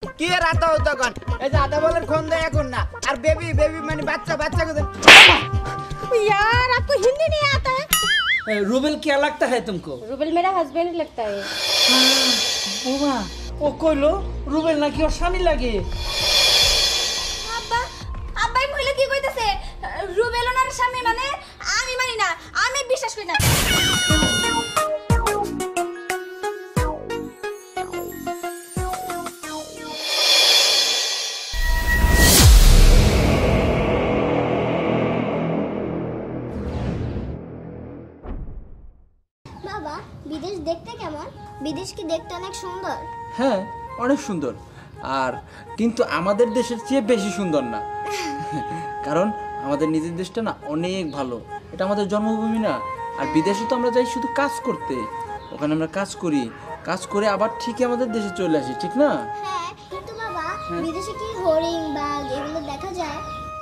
কি এর আতা হতো কোন এই যে আতা বলেন কোন দেয় এখন না আর বেবি বেবি মানে বাচ্চা বাচ্চা को यार आपको हिंदी नहीं आता है? रूबेल क्या लगता है तुमको? रूबेल मेरा हस्बैंड लगता है। बुआ ও কইলো রুবেল নাকি ওর স্বামী লাগে। আব্বা আব্বা এই মহিলা কি কইতাছে? রুবেল ওনার স্বামী মানে আমি মানি না, আমি বিশ্বাস করি না। বাবা বিদেশ দেখতে কেমন? বিদেশ কি দেখতে অনেক সুন্দর? হ্যাঁ অনেক সুন্দর, আর কিন্তু আমাদের দেশের চেয়ে বেশি সুন্দর না। কারণ আমাদের নিজের দেশটা না অনেক ভালো, এটা আমাদের জন্মভূমি না। আর বিদেশে তো আমরা যাই শুধু কাজ করতে, ওখানে আমরা কাজ করি, কাজ করে আবার ঠিকই আমাদের দেশে চলে আসি, ঠিক না? হ্যাঁ কিন্তু বাবা বিদেশে কি হরিণ বাঘ এগুলো দেখা যায়?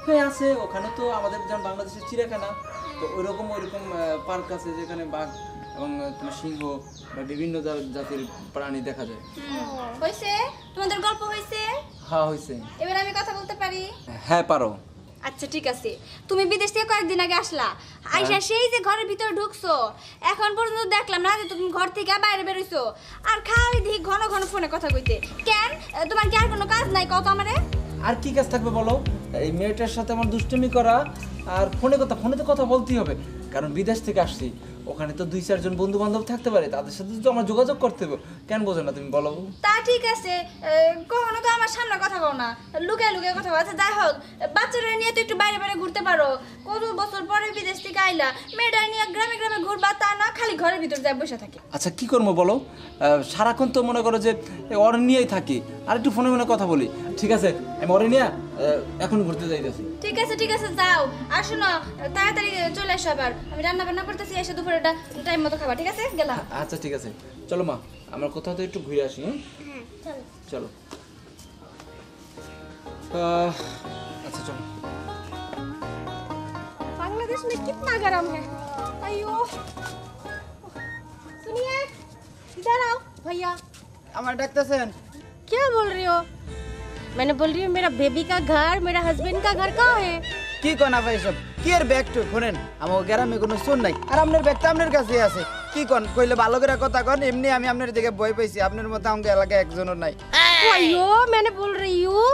হ্যাঁ আছে, ওখানে তো আমাদের যেমন বাংলাদেশের চিড়িয়াখানা, তো ওইরকম পার্ক আছে যেখানে বাঘ এবং তোমার সিংহ বা বিভিন্ন জাতির প্রাণী দেখা যায়। হইছে? তোমাদের গল্প হইছে? হ্যাঁ হয়েছে। এবার আমি কথা বলতে পারি? হ্যাঁ পারো। আচ্ছা ঠিক আছে, তুমি বিদেশ থেকে কয়েকদিন আগে আসলা, আইসা সেই যে ঘরের ভিতরে ঢুকছো, এখন পর্যন্ত দেখলাম না যে তুমি ঘর থেকে বাইরে বেরোইছো, আর খালি দেখি ঘন ঘন ফোনে কথা কইতে। কেন, তোমার কি আর কোনো কাজ নাই কত আমারে? আর কি কাজ থাকবে বলো? এই মেয়েটার সাথে আমার দুষ্টুমি করা আর ফোনে তো কথা বলতেই হবে, কারণ বিদেশ থেকে আসছি, ওখানে তো 2-4 জন বন্ধু বান্ধব থাকতে পারে, তাদের সাথে তো আমার যোগাযোগ করতে হবে। কেন বোঝো না তুমি বলো? তা ঠিক আছে, কখনো তো আমার সামনে কথা কও না, লুকায় লুকায় কথা বলছে। যাই হোক, বাচ্চারা নিয়ে তো একটু বাইরে বাইরে ঘুরতে পারো। কত বছর পরে বিদেশ থেকে আইলা, মেয়েটা নিয়ে গ্রামে গ্রামে ঘুরবা, তা না খালি ঘরের ভিতর যায় বসে থাকে। আচ্ছা কি করবো বলো, সারাক্ষণ তো মনে করো যে ওর নিয়েই থাকি, আর একটু ফোনে ফোনে কথা বলি। ঠিক আছে আমি ওরে নিয়ে এখন ঘুরতে যাইতেছি। ঠিক আছে যাও, আর শোনো তাড়াতাড়ি চলে আসো, আবার আমি রান্না বান্না করতেছি, এসে দুপুরেটা টাইম মতো খাবা। ঠিক আছে, গেলাম। আচ্ছা ঠিক আছে, চলো মা আমরা কোথাও তো একটু ঘুরে আসি। হ্যাঁ চলো চলো। अच्छा चलो। बांग्लादेश में कितना गर्म है। अयो सुनिए, इधर आओ भैया। আমার ডাকতেছেন? क्या बोल रही हो? मैंने बोल रही हूँ मेरा बेबी का घर, मेरा हस्बैंड का घर कहाँ है? কি কোন ভাই সব কি এর ব্যাগ তো শুনেন, আমার গ্রামে কোনো শুন নাই, আর আপনার ব্যাগ তো আপনার কাছেই আছে। কি কোন কইলে ভালো করে কথা কোন, এমনি আমি আপনার দিকে ভয় পাইছি, আপনার মতো আমাকে এলাকায় একজনও নাই। अयो मैंने बोल रही हूँ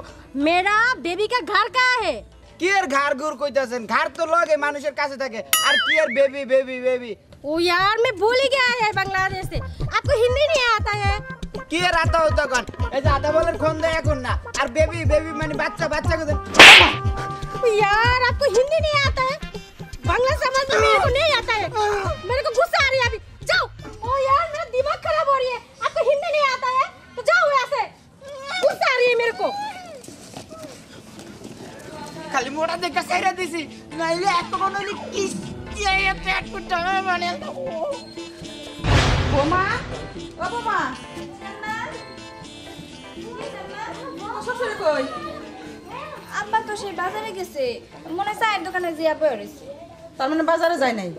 मेरा बेबी का घर कहाँ है? কি এর ঘর ঘুর কইতাছেন? ঘর তো লগে মানুষের কাছে থাকে, আর কি এর বেবি বেবি বেবি। ओ यार मैं भूल ही गया है बांग्लादेश से, आपको हिंदी नहीं आता है? কি এর আতা হতো কোন এই যে আতা বলেন কোন দেয় এখন না আর বেবি বেবি মানে বাচ্চা বাচ্চা को यार आपको हिंदी नहीं आता है? बांग्ला समझ में मेरे को नहीं आता है, मेरे को गुस्सा आ रही है अभी। जाओ। ओ यार मेरा दिमाग खराब हो रही है, आपको हिंदी नहीं आता है तो जाओ यहाँ से, गुस्सा आ रही है मेरे को। খালি মোড়া দেখে সাইরা দিছি, নাইলে এত কোন কি কি এত এক ফুটা মানে বোমা, ও বোমা, শ্বশুর কই? আব্বা তো সেই বাজারে গেছে, মনে হয় চায়ের দোকানে জিয়া বয়ে রয়েছে। তার মানে বাজারে যায় নাই?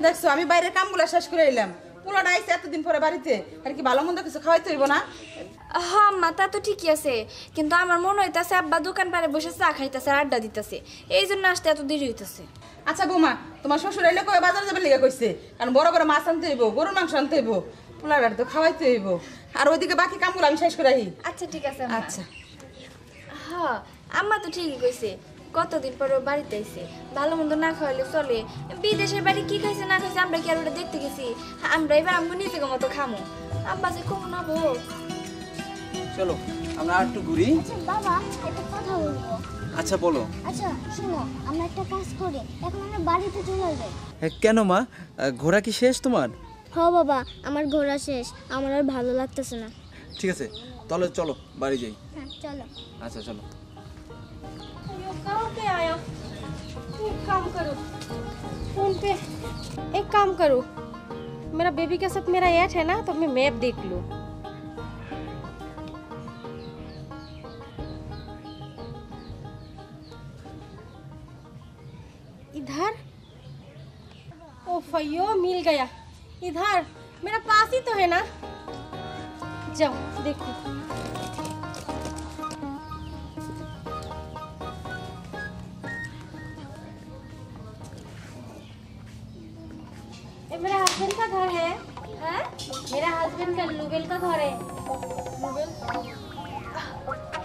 দেখছো আমি বাইরের কামগুলো শেষ করে এলাম, পোলাটা আইছে এতদিন পরে বাড়িতে, আর কি ভালো মন্দ কিছু খাওয়াইতে হইব না? হ্যাঁ মা, তা তো ঠিকই আছে, কিন্তু আমার মনে হইতাছে আব্বা দোকান পারে বসে চা খাইতেছে, আড্ডা দিতেছে, এই জন্য আসতে এত দেরি হইতেছে। আচ্ছা বৌমা, তোমার শ্বশুর এলে কই বাজারে যাবে লেগে কইছে, কারণ বড় বড় মাছ আনতে হইব, গরুর মাংস আনতে হইব, পোলাটার তো খাওয়াইতে হইব, আর ওইদিকে বাকি কামগুলো আমি শেষ করে আহি। আচ্ছা ঠিক আছে আম্মা। আচ্ছা। হ্যাঁ আম্মা তো ঠিকই কইছে, কতদিন পর ও বাড়িতে আইছে, ভালো মন্দ না খাওয়াইলে চলে। বিদেশের বাড়ি কি খাইছে না খাইছে আমরা কি আর ওটা দেখতে গেছি? আমরা এবার আমগো নিজে মতো খামো, আব্বা যে কম না বউ। চলো আমরা আর একটু ঘুরি। আচ্ছা বাবা একটা কথা বলবো। আচ্ছা বলো। আচ্ছা শোনো, আমরা একটা কাজ করি, এখন আমরা বাড়িতে চলে যাই। কেন মা, ঘোরা কি শেষ তোমার? হ্যাঁ বাবা আমার ঘোরা শেষ, আমার আর ভালো লাগতেছে না। ঠিক আছে তাহলে চলো বাড়ি যাই। হ্যাঁ চলো। আচ্ছা চলো। अयो कहाँ पे आया? एक काम करो, फोन पे एक काम करो, मेरा बेबी के साथ मेरा ऐड है ना, तो मैं मैप देख लूँ। इधर ओ फयो मिल गया, इधर मेरा पास ही तो है ना, जाओ देखो। मेरा हस्बैंड का घर है। हैं? मेरा हस्बैंड का लुबेल का घर है।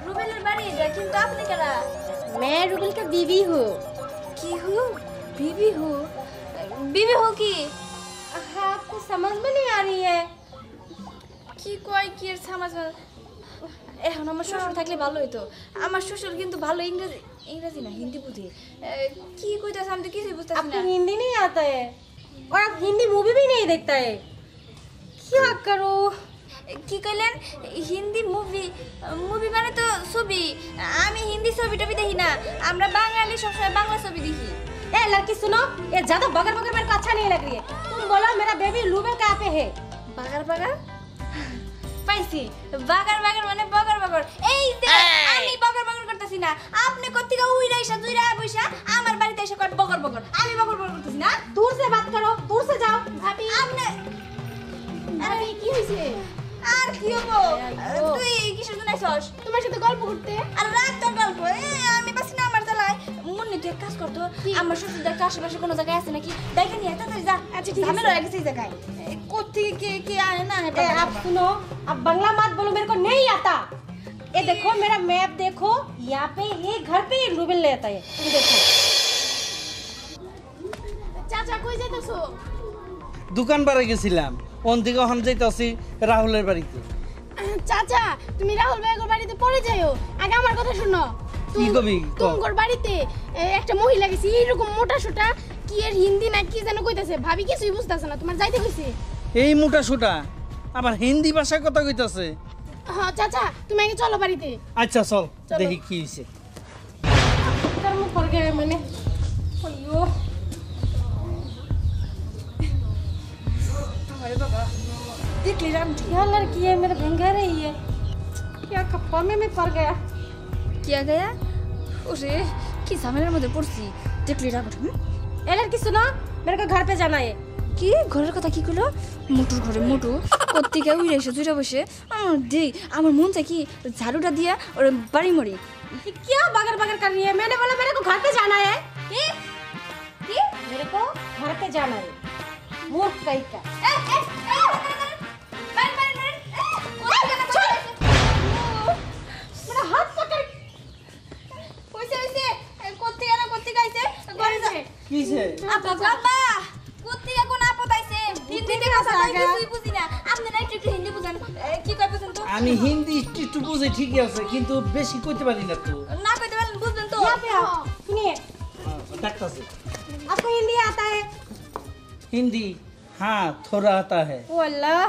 রুবেলের বাড়ি এটা, কিন্তু আপনি কারা? मैं रुबेल का बीवी हूँ। কি হু? বিবি হু? বিবি হু কি? हाँ, आपको समझ में नहीं आ रही है? কি কয় কি এর সমাজ? এখন আমার শ্বশুর থাকলে ভালো হতো। আমার শ্বশুর কিন্তু ভালো ইংরেজি না হিন্দি বুঝে। কি কইতাছ আমি তো কিছুই বুঝতাছি आपको না। हिंदी नहीं आता है और आप हिंदी मूवी भी नहीं देखता है। क्या करो? কি কইলেন? হিন্দি মুভি মানে তো ছবি। আমি হিন্দি ছবি টবি দেখি না। আমরা বাঙালি সবসময় বাংলা ছবি দেখি। ए लड़की सुनो, ये ज्यादा बगर बगर मेरे को अच्छा नहीं लग रही है। तुम बोलो मेरा बेबी लुबेल कहाँ पे है? বাগার বাগার পাইছি। বাগার বাগার মানে বগর বগর। এই যে আমি বগর বগর করতেছি না। আপনি কোত্থেকে উইরা এসে দুইরা বইসা আমার বাড়িতে এসে কর বগর বগর। আমি বগর বগর করতেছি না। दूर से बात करो, दूर से जाओ। ভাবি আপনি अरे কি হইছে? আর কি হবো? তুই কিসের জন্য আইছস? তোমার সাথে গল্প করতে। আর রাত তোর গল্প। আমি বাসি না আমার জ্বালায়। মুন্নি তুই এক কাজ করতো। আমার শ্বশুর দেখ আশেপাশে কোনো জায়গায় আছে নাকি? দেখে নিয়ে তাড়াতাড়ি যা। আচ্ছা ঠিক আছে। ঝামেলা হয়ে গেছে এই জায়গায়। কোত্থেকে কে আয় না ए, आप सुनो, अब बांग्ला मत बोलो, मेरे को नहीं आता। ये देखो मेरा मैप देखो, यहाँ पे ये घर पे ये लुबेल ले आता है। तुम देखो। চাচা কই যাইতাছো? দোকান পাড়ে গেছিলাম, ওন থেকে ওখান যাইতাছি রাহুলের বাড়িতে। চাচা তুমি রাহুল ভাইয়ের বাড়িতে পড়ে যাইও। আগে আমার কথা শুনো। কি কবি? তোমার বাড়িতে একটা মহিলা গেছে এইরকম মোটা সোটা, কি এর হিন্দি না কি যেন কইতাছে, ভাবি কিছুই বুঝতাছে না। তোমার যাইতে কইছে। এই মোটা সোটা আবার হিন্দি ভাষায় কথা কইতাছে। হ্যাঁ চাচা তুমি আগে চলো বাড়িতে। আচ্ছা চল দেখি কি হইছে। कर्म पड़ गए मैंने। अयो अरे बाबा देखली रामजी क्या लड़की है, मेरे भंगा रही है। क्या कप्पा में मैं पड़ गया। किया गया उसे কি ঝামেলার মধ্যে পড়ছি দেখলি রামজি। ए लड़की सुनो, मेरे को घर पे जाना है। কি ঘরের কথা কি কইলো? মোটুর ঘরে মোটু কোত্থেকে উইরা এসে দুইটা বসে দেই আমার মন চাই কি ঝাড়ুটা দিয়া ওর বাড়ি মরি। ये क्या बगर बगर कर रही है? मैंने बोला मेरे को घर पे जाना है। কি কি मेरे को घर पे जाना है। मूर्ख कहीं का। मेरा हाथ पकड़। কিছে? আমি হিন্দি একটু বুঝি ঠিকই আছে, কিন্তু বেশি কইতে পারি না তো। यहाँ पे आओ। सुनिए, ডাক্তারছে आपको हिंदी आता है? हिंदी हाँ थोड़ा आता है। ओ अल्लाह,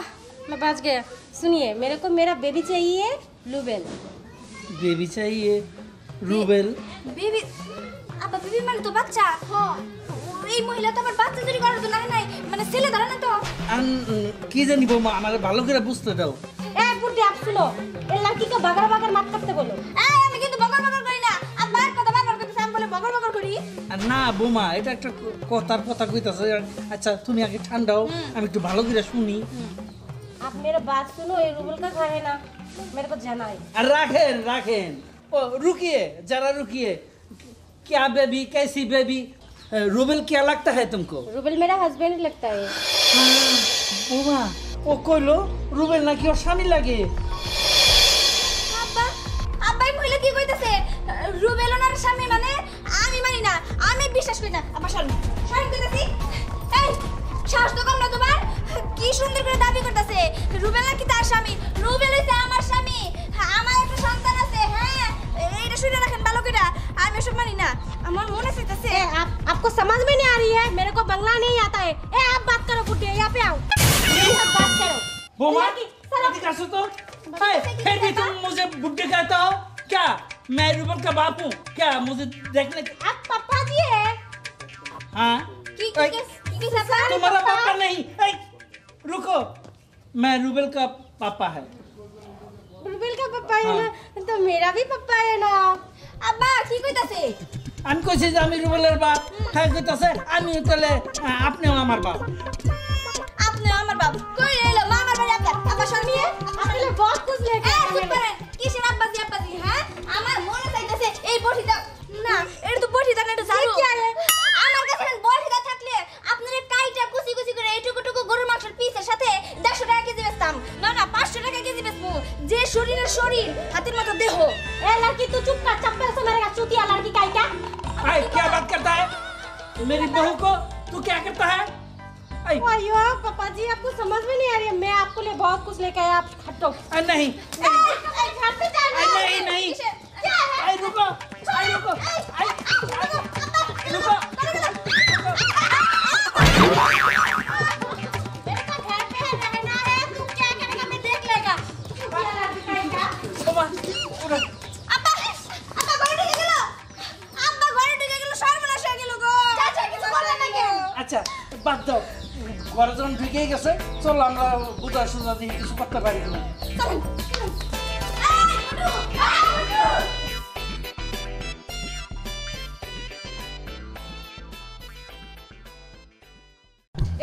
मैं बच गया। सुनिए, मेरे को मेरा बेबी चाहिए लुबेल। बेबी चाहिए रूबेल। বেবি আপা বেবি মানে তো বাচ্চা। এই মহিলা তো আমার বাচ্চা চুরি করার তো নাই মানে ছেলে ধরে না তো। কি জানি বৌমা, আমার ভালো করে বুঝতে দাও। ए बुड्ढी, आप सुनो, ये लड़की को बगर बगर मत करते बोलो। আমি কিন্তু বগর বগর করি না। আব্বার কথা বারবার করতেছ, আমি বলে বগর বগর করি। না বৌমা, এটা একটা কথার কথা কইতাছে। আচ্ছা তুমি আগে ঠান্ডা হও, আমি একটু ভালো করে শুনি। आप मेरा बात सुनो, ये रूबेल का घर है ना, मेरे को जाना है। আর রাখেন রাখেন, ও रुकिए जरा रुकिए। क्या बेबी, कैसी बेबी? रूबेल क्या लगता है तुमको? रूबेल मेरा हस्बैंड लगता है। বৌমা ও কইলো রুবেল নাকি ওর স্বামী লাগে। আব্বা আব্বাই মহিলা কি কইতাছে? রুবেল ওনার স্বামী মানে? আমি মানি না, আমি বিশ্বাস করি না। আব্বা শোন কইতাছি। এই সাহস তো কম না তোমার? কি সুন্দর করে দাবি করতেছে রুবেল নাকি তার স্বামী। রুবেল হইছে আমার স্বামী, আমার একটা সন্তান আছে। হ্যাঁ এইটা শুনে রাখেন ভালো করে। আমি এসব মানি না, আমার মনে চাইতেছে। ए, आपको समझ में नहीं आ रही है? मेरे को बंगला नहीं आता है। ए आप बात करो बुड्ढी, यहाँ पे आओ। मेरे साथ बात करो। बौमा लड़की, चलो। इधर आसो तो। फिर भी तुम मुझे बुड्ढे कहता हो क्या? मैं रूबेल का बाप हूँ क्या? मुझे देखने आप पापा जी है? हाँ কি কি সাফা तुम्हारा पापा नहीं। ऐ, रुको, मैं रूबेल का पापा है। रूबेल का पापा है ना, तो मेरा भी पापा है ना। আব্বা কি কইতাছে? আমি কইছি যে আমি রুবেলের বাপ, হ্যাঁ কইতাছে আমি তাহলে আপনিও আমার বাপ। আপনি আমার বাপ কই এলো মামার বাড়ি আপনার। আব্বা শর্মিয়ে आपके लिए बहुत कुछ लेके आए চুপ मैंने। করেন। কিসের আব্বাজি আব্বাজি? হ্যাঁ আমার মনে চাইতেছে এই বটিটা না, এটা তো বটিটা না, এটা ঝাড়ু। কি আছে? আমার কাছে বটিটা থাকলে আপনার কাইটা কুচি কুচি করে এইটুকু कुकुर मत देहो। ए लड़की तू चुप कर, चप्पल से मारेगा चूतिया लड़की का क्या? आए क्या बात करता है मेरी बहू को? तू क्या करता है? आए अयो पापा जी आपको समझ में नहीं आ रही है, मैं आपके लिए बहुत कुछ लेके आया, आप हटो। नहीं घर से जाना। नहीं आए रुको रुको मेरे को घर पे रहना है, तू क्या करेगा मैं देख लेगा। चूतिया लड़की का क्या? बाबा আব্বা আব্বা ঘরে ঢুকে গেল। আব্বা ঘরে ঢুকে গেল, সর্বনাশ হয়ে গেল গো। চাচা কিছু বলে না কেন? আচ্ছা বাদ দাও, ঘরে যখন ঢুকে গেছে চলো আমরা বুঝা সুঝা দিয়ে কিছু করতে পারি না।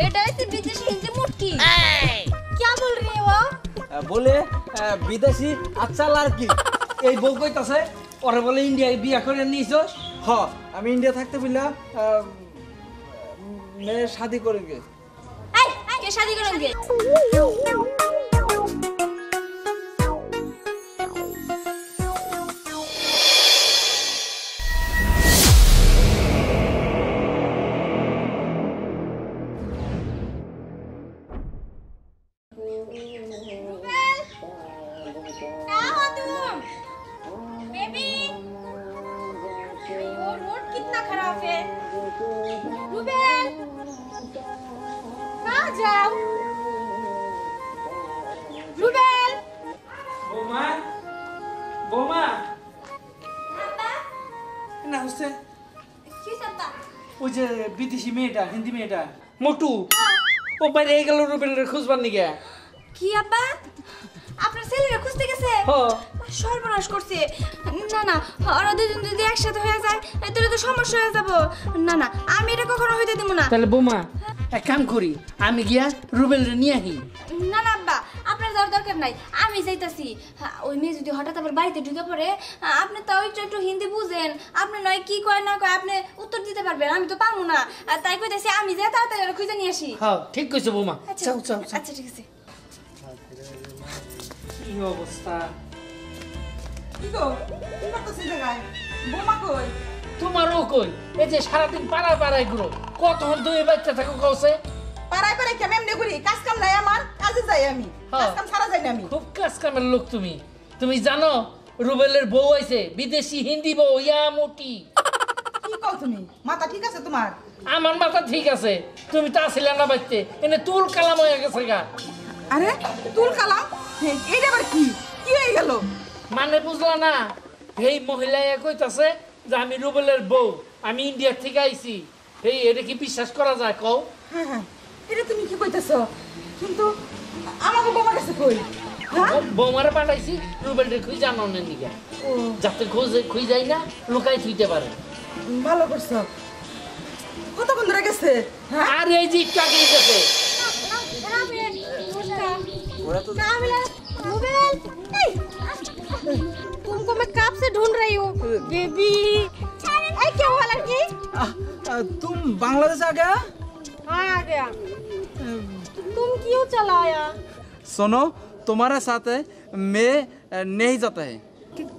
এটা হচ্ছে বিদেশি হিন্দি মুটকি। क्या बोल रही है वो? বলে বিদেশি আচ্ছা লড়কি। এই বউ কইতাছে ওরে বলে ইন্ডিয়ায় বিয়া করে নিয়েছস। হ আমি ইন্ডিয়া থাকতে বললা মেয়ে শাদি করে গে। এই কে শাদি করেंगे? कितना खराब है। रूबेल कहाँ जाओ? रूबेल বৌমা বৌমা না হচ্ছে কি সত্তা? ওই যে বিদেশি মেয়েটা, হিন্দি মেয়েটা মোটু, ও বাইরে গেল রুবেলের খুঁজবার নিগে। কি আব্বা আপনার ছেলেরা খুঁজতে গেছে? হ সর্বনাশ করছে। না না ওরা দুজন যদি একসাথে হয়ে যায় তাহলে তো সমস্যা হয়ে যাব। না না আমি এটা কখনো হইতে দেব না। তাহলে বৌমা এক কাম করি, আমি গিয়া রুবেলরে নিয়ে আহি। না না আব্বা আপনার যাওয়ার দরকার নাই, আমি যাইতাছি। ওই মেয়ে যদি হঠাৎ আবার বাড়িতে ঢুকে পড়ে, আপনি তো একটু হিন্দি বুঝেন, আপনি নয় কি কয় না কয় আপনি উত্তর দিতে পারবেন, আমি তো পারবো না। তাই কইতাছি আমি যাই তাড়াতাড়ি ওরা খুঁজে নিয়ে আসি। হ্যাঁ ঠিক কইছো বৌমা। চাও চাও চাও। আচ্ছা ঠিক আছে। কি অবস্থা? কি গো কি করতেছিস জায়গায়? বোমা কই? তোমারও কই? এই যে সারাদিন পাড়ায় ঘুরো, কতক্ষণ দুই বাচ্চা থাকো কওছে? পাড়ায় পাড়ায় কেমন এমনি করি? কাজ কাম নাই আমার, কাজে যাই আমি। হ্যাঁ। কাজ কাম সারা যাই না আমি। খুব কাজ কামের লোক তুমি। তুমি জানো রুবেলের বউ আইছে, বিদেশি হিন্দি বউ, ইয়া মোটি। কি কও তুমি? মাথা ঠিক আছে তোমার? আমার মাথা ঠিক আছে, তুমি তো আসলে না বাইতে, এনে তুল কালাম হয়ে গেছে গা। আরে তুল কালাম এইটা আবার কি? কি হয়ে গেল? মানে বুঝলা না? এই মহিলা কইতাছে যে আমি রুবেলের বউ, আমি ইন্ডিয়া থেকে আইছি। এই এটা কি বিশ্বাস করা যায় কও? হ্যাঁ হ্যাঁ এটা তুমি কি কইতাছো? কিন্তু আমাকে বোমা গেছে কই? হ্যাঁ বৌমারে পাঠাইছি রুবেলরে খুঁজ জানো না নিগা, ও যাতে খুঁজ যাই না লুকাই থুইতে পারে। ভালো করছো। কতক্ষণ ধরে গেছে? হ্যাঁ আর এই যে একটু আগে গেছে। रूबेल तुमको मैं कब से ढूंढ रही हूँ बेबी। क्या हुआ लड़की? तुम बांग्लादेश आ गया? हाँ आ गया। तुम क्यों चला आया? सुनो तुम्हारे साथ मैं नहीं जाता है।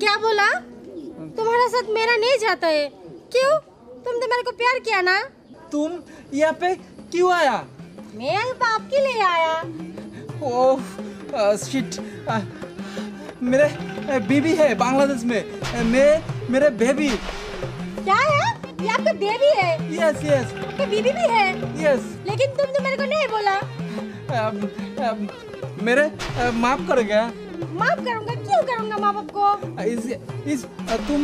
क्या बोला? तुम्हारे साथ मेरा नहीं जाता है? क्यों? तुमने मेरे को प्यार किया ना? तुम यहाँ पे क्यों आया? मैं बाप के लिए आया। ओह शिट, मेरे बीबी है बांग्लादेश में, मैं मेरे बेबी। क्या है? ये आपका बेबी है? यस यस आपकी बीबी भी है? यस। लेकिन तुमने मेरे को नहीं बोला। मेरे माफ करोगे? माफ करूंगा, क्यों करूंगा माँ बाप को? इस तुम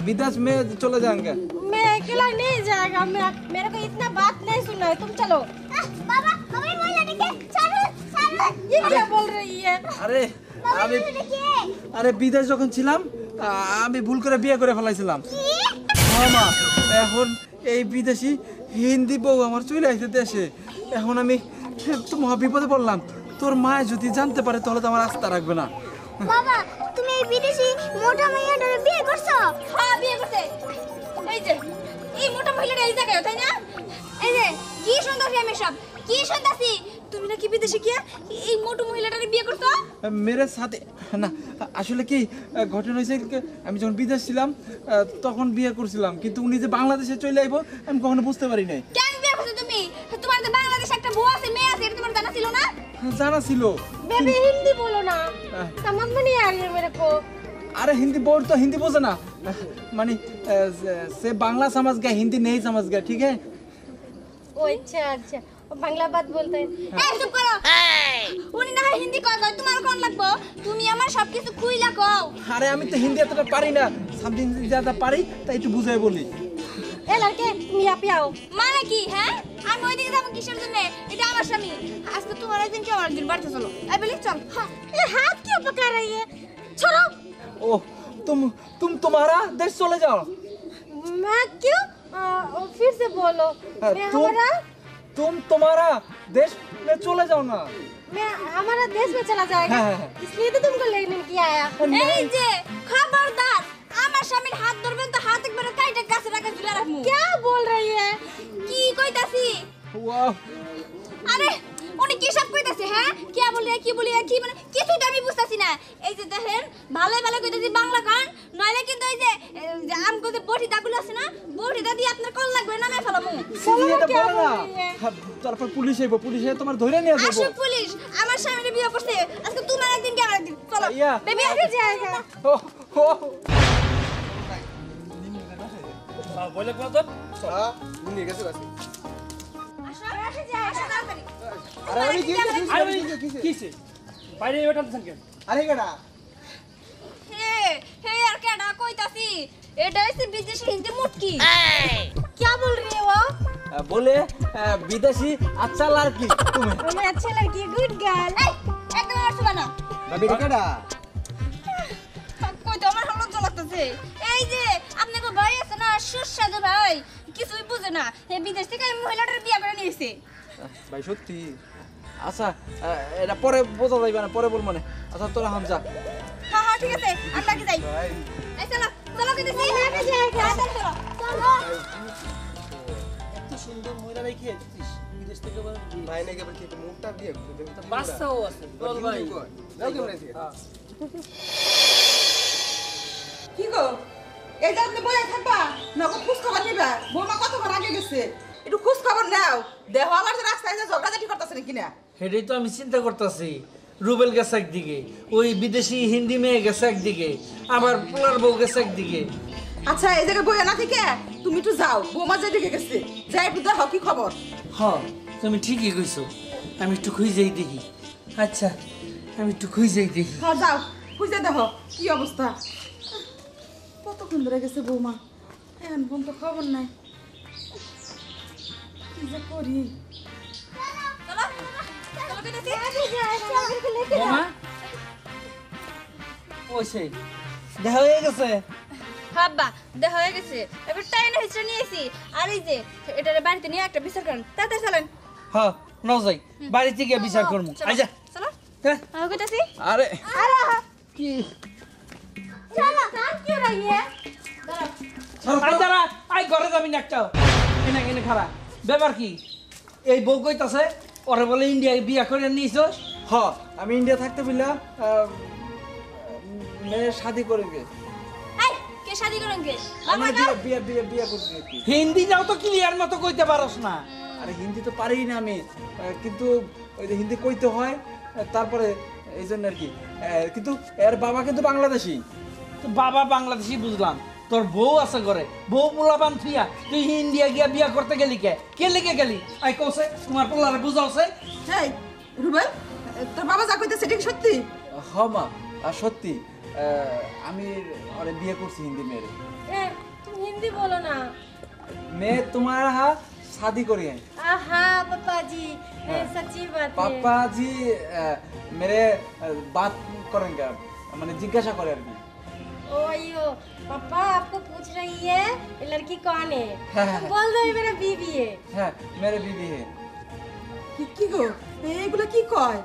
विदेश में चले जाएंगे? मैं अकेला नहीं जाएगा, मेरे को इतना बात नहीं सुनना है, तुम चलो। बाबा मम्मी बोल रही है चलो चलो। ये क्या बोल रही है? আরে আমি আরে বিদেশ যখন ছিলাম আমি ভুল করে বিয়ে করে ফেলাইছিলাম। মামা এখন এই বিদেশি হিন্দি বউ আমার চলে আসছে দেশে, এখন আমি তো মহা বিপদে পড়লাম। তোর মা যদি জানতে পারে তাহলে তো আমার আস্থা রাখবে না। বাবা তুমি এই বিদেশি মোটা মেয়েটারে বিয়ে করছো? হ্যাঁ বিয়ে করছে। এই যে এই মোটা মহিলাটা এই জায়গায় তাই না? এই যে কি সুন্দর ফেমে সব, কি সুন্দরছি তুমি নাকি বিদেশে গিয়া এই মোটু মহিলাটারে বিয়ে করছো? মেরে সাথে না, আসলে কি ঘটনা হয়েছে আমি যখন বিদেশ ছিলাম তখন বিয়ে করছিলাম, কিন্তু উনি যে বাংলাদেশে চলে আইবো আমি কখনো বুঝতে পারি নাই। কেন বিয়ে করছো তুমি? তোমার তো বাংলাদেশে একটা বউ আছে, মেয়ে আছে, এটা তোমার জানা ছিল না? জানা ছিল। बेबी हिंदी बोलो ना, समझ में नहीं आ रही है मेरे को। अरे हिंदी बोल तो हिंदी बोझे ना, मानी से बांग्ला समझ गया, हिंदी नहीं समझ गया, ठीक है? ओ अच्छा अच्छा, वो बांग्ला बात बोलते हैं। এই চুপ করো। উনি না হয় হিন্দি কয় কয়, তোমার কোন লাগবো? তুমি আমার সবকিছু খুইলা কও। अरे আমি তো হিন্দি এতটা পারি না, সামথিং ज्यादा পারি তাই একটু বুঝাই বলি। ए लड़के तुम यहाँ पे आओ। মানে কি হ্যাঁ? আমি ওইদিকে যাবো কিসের জন্য? এটা আমার স্বামী। আজকে তোমার একদিন কি আমার একদিন বাড়িতে চলো। এই বলি চল। हाँ, ये हाथ क्यों पका रही है? छोड़ो। ओ तुम तुम्हारा देश चले जाओ। मैं क्यों? फिर से बोलो। मैं हमारा तुम तुम्हारा देश में चले जाओ ना। मैं हमारा देश में चला जाएगा, हाँ। इसलिए तो तुमको लेने के आया। এই যে খবরদার আমার স্বামীর হাত ধরবেন তো হাত একবারে কাইটা গাছে রাখা ঝুলা রাখমু। क्या बोल रही है? কি কইতাছি? वाह, আরে উনি কি সব কইতাছে হ্যাঁ? কি বলে কি মানে কিছুই তো আমি বুঝতাছি না। এই যে দেখেন ভালো ভালো কইতাছি বাংলা গান, নইলে কিন্তু এই যে আমগো যে বটি দাগুলো আছে না, বটি দা দিয়ে আপনার কল লাগবে না, আমি ফেলামু। ये तो बोलो ना। তারপর পুলিশ আইবো, পুলিশে তোমার ধরে নিয়ে যাবো। আসুক পুলিশ, আমার স্বামীর বিয়ে করছে, আজকে তোমার একদিন কি আমার একদিন, চলো ইয়া। বেবি আগে যায়গা। ও ও বলে কত আসো আসে যায়, আসো তাড়াতাড়ি। আরে আমি কিছে বাইরে ওঠাচ্ছেন কেন? আরে কেডা? হে হে আর কেডা কইতাছি, এটা হইছে বিদেশি হিন্দি মুটকি। क्या बोल रही है वो? बोले विदेशी अच्छा लड़की तुम्हें। मैं अच्छी लड़की, गुड गर्ल। এই একদম আমার শুবা না। भाभी केडा? কই তো আমার লজ্জা লাগতেছে। এই যে আপনাকে ভাই আছে না, সুস্বাদু ভাই, কিছুই বুঝে না, এই বিদেশ থেকে এই মহিলাটার বিয়ে করে নিয়েছে। ভাই সত্যি? আচ্ছা এটা পরে বোঝা যাইবে না, পরে বলবো না। আচ্ছা তোরা হাম যা। হ্যাঁ হ্যাঁ ঠিক আছে, আমরা কি যাই? এই চলো চলো কি দিছি আগে যাই, চলো চলো। এত সুন্দর মহিলা রেখে দিছিস বিদেশ থেকে ভাই নাকি আবার কি মুখটা দিয়ে বাচ্চাও আছে বল ভাই। যাও কেমন আছে? কি গো এই যে আপনি বলে থাকবা নগদ খোঁজ খবর নিবা, বৌমা কতক্ষণ আগে গেছে, একটু খোঁজ খবর নাও, দেহ আবার যে রাস্তায় যে ঝগড়াঝাটি করতেছে নাকি না। সেটাই তো আমি চিন্তা করতেছি। রুবেল গেছে একদিকে, ওই বিদেশি হিন্দি মেয়ে গেছে একদিকে, আবার পোলার বউ গেছে একদিকে। আচ্ছা এই জায়গায় বইয়া না থেকে তুমি একটু যাও, বৌমা যেদিকে গেছে যাই একটু দেখো কি খবর। হ্যাঁ তুমি ঠিকই কইছো, আমি একটু খুঁজেই দেখি। আচ্ছা আমি একটু খুঁজেই দেখি। হ্যাঁ যাও খুঁজে দেখো কি অবস্থা। কতক্ষণ ধরে গেছে বৌমা, এখন পর্যন্ত খবর নাই, কি যে করি। চলো চলো কি দিছি आगे जाए, चाबी को लेके जाओ। মামা ওই সেই দেখা হয়ে গেছে। হাব্বা দেখা হয়ে গেছে, এবার টাইনা হিসেবে নিয়েছি। আর এই যে এটারে বাড়িতে নিয়ে একটা বিচার করেন, তাতে চলেন। হ্যাঁ নাও যাই, বাড়ি থেকে বিচার করবো। চলো, আইজা চলো হ্যাঁ। আমি কইতাছি। আরে কি चलो, काम क्यों रही है? আই দাঁড়া, আই ঘরে যাবি না একটাও। এনে এনে খারা ব্যাপার কি? এই বউ কইতাছে ওরে বলে ইন্ডিয়ায় বিয়া করে নিয়েছস। हाँ আমি इंडिया থাকতে বিলা মেয়ে শাদি করেंगे। এই কে শাদি করেন কে? আমি বাবা গাও। বিয়ে বিয়ে বিয়ে করছি নাকি? হিন্দি যাও তো ক্লিয়ার মতো কইতে পারস না। আরে হিন্দি তো পারি না আমি, কিন্তু ওই যে হিন্দি কইতে হয়, তারপরে এই জন্য আর কি। কিন্তু এর বাবা কিন্তু বাংলাদেশি। তো বাবা বাংলাদেশি বুঝলাম, তোর বউ আছে ঘরে, বউ পোলাপান থুইয়া তুই ইন্ডিয়া গিয়া বিয়া করতে গেলি কে লেগে গেলি? আই কওছে তোমার পোলারে বুঝাওছে। হেই রুবেল, তোর বাবা যা কইতেছে এটা কি সত্যি? হ মা, সত্যি আমি ওরে বিয়ে করছি হিন্দি মেয়ে। ए, तुम हिंदी बोलो ना। मैं तुम्हारा शादी करी है। हाँ पापा जी, सच्ची बात है। पापा जी मेरे बात करेंगे, मैंने जिज्ञासा करे আর কি। ओयो, पापा आपको पूछ रही है ये लड़की कौन है? हाँ। बोल दो ये मेरा बीवी है। হ্যাঁ मेरे बीवी है। কি গো এগুলো কি কয়?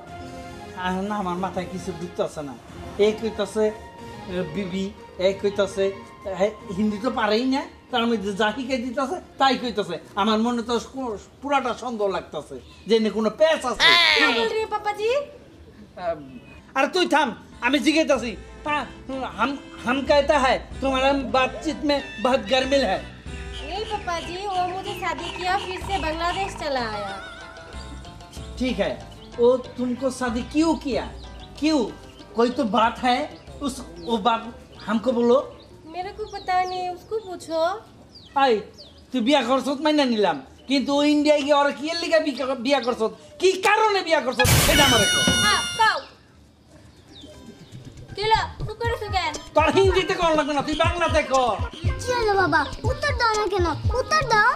আর না আমার মাথায় কিছু ঢুকতেছে না। এই কইতাছে বিবি, এই কইতাছে হিন্দি তো পারেই না, তার মধ্যে যা শিখাই দিতেছে তাই কইতাছে। আমার মনে তো পুরাটা সন্দেহ লাগতেছে যে এনে কোনো প্যাচ আছে। क्या बोल रही है पापा जी? আর তুই থাম, আমি জিজ্ঞাসি। हम कहता है तुम्हारा बातचीत में बहुत गर्मिल है। नहीं पापा जी, वो मुझे शादी किया फिर से बांग्लादेश चला आया। ठीक है, वो तुमको शादी क्यों किया? क्यों? कोई तो बात है, वो बात हमको बोलो। मेरे को पता नहीं, उसको पूछो। আই তুই বিয়া করছত মাইনা নিলাম, কিন্তু ও ইন্ডিয়ায় গিয়ে ওরা কি এর লিগা বিয়া করছত, কি কারণে বিয়া করছত এটা আমার একটু। হ্যাঁ কও কিলো তুই করিস কেন? তোর হিন্দিতে কর লাগবে না, তুই বাংলাতে কর। চলো বাবা, উত্তর দাও না কেন? উত্তর দাও।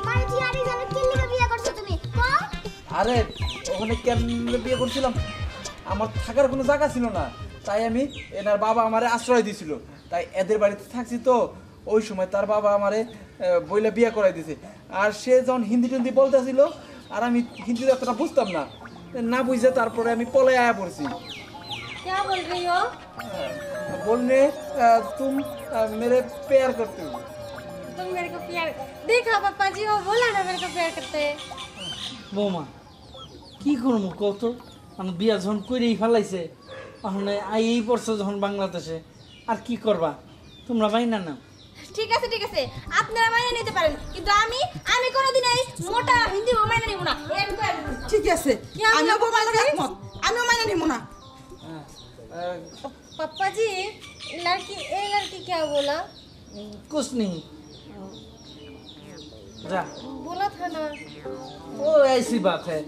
মানে জিয়ারি জানে কি লিগে বিয়ে করছো তুমি? আরে ওখানে কেমনে বিয়ে করছিলাম, আমার থাকার কোনো জায়গা ছিল না, তাই আমি এনার বাবা আমারে আশ্রয় দিয়েছিল, তাই এদের বাড়িতে থাকছি। তো ওই সময় তার বাবা আমারে বইলে বিয়ে করাই দিয়েছে। আর সে যখন হিন্দি টিন্দি বলতেছিল, আর আমি হিন্দি এতটা বুঝতাম না, না বুঝে তারপরে আমি পলায় আয়া পড়ছি। क्या बोल रही हो? बोलने तुम मेरे प्यार करते हो। तुम मेरे को प्यार, देखा पापा जी, वो बोला ना मेरे को प्यार करते हैं। বৌমা কি করবো কত, আমি বিয়া যখন করেই ফেলাইছে, ওখানে আইই পড়ছে যখন বাংলাদেশে, আর কি করবা তোমরা বাইনা না। ঠিক আছে ঠিক আছে, আপনারা মাইনে নিতে পারেন, কিন্তু আমি কোনোদিন এই মোটা হিন্দি মাইনে নিব না। ঠিক আছে, আমিও বৌমার লগে একমত, আমিও মাইনা নিব না। पापा जी, लड़की क्या बोला? कुछ नहीं, जा बोला था ना। वो ऐसी बात है।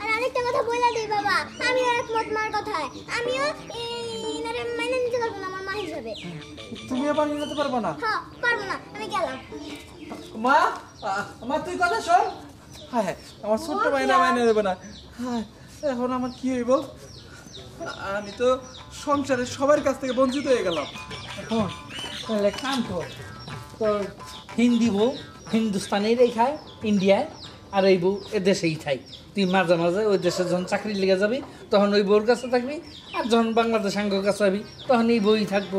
আর আরেকটা কথা বলে দেই বাবা, আমিও একমত মার কথায়। আমিও ইনারে মানে নিতে পারবো না আমার মা হিসেবে। তুমি আবার নিতে পারবে না? হ্যাঁ, পারবো না, আমি গেলাম। মা মা তুই কথা শোন। হ্যাঁ আমার ছোট্ট মাইনা মাইনে দেবে না। হ্যাঁ এখন আমার কি হইব? আমি তো সংসারে সবার কাছ থেকে বঞ্চিত হয়ে গেলাম। এখন তাহলে কাম কর, তো হিন্দি বউ হিন্দুস্তানেই রেখায় ইন্ডিয়ায়, আর এই বউ এদেশেই থাই। তুই মাঝে মাঝে ওই দেশে যখন চাকরি লেগে যাবি তখন ওই বউর কাছে থাকবি, আর যখন বাংলাদেশ সাঙ্গর কাছে যাবি তখন এই বই থাকবো।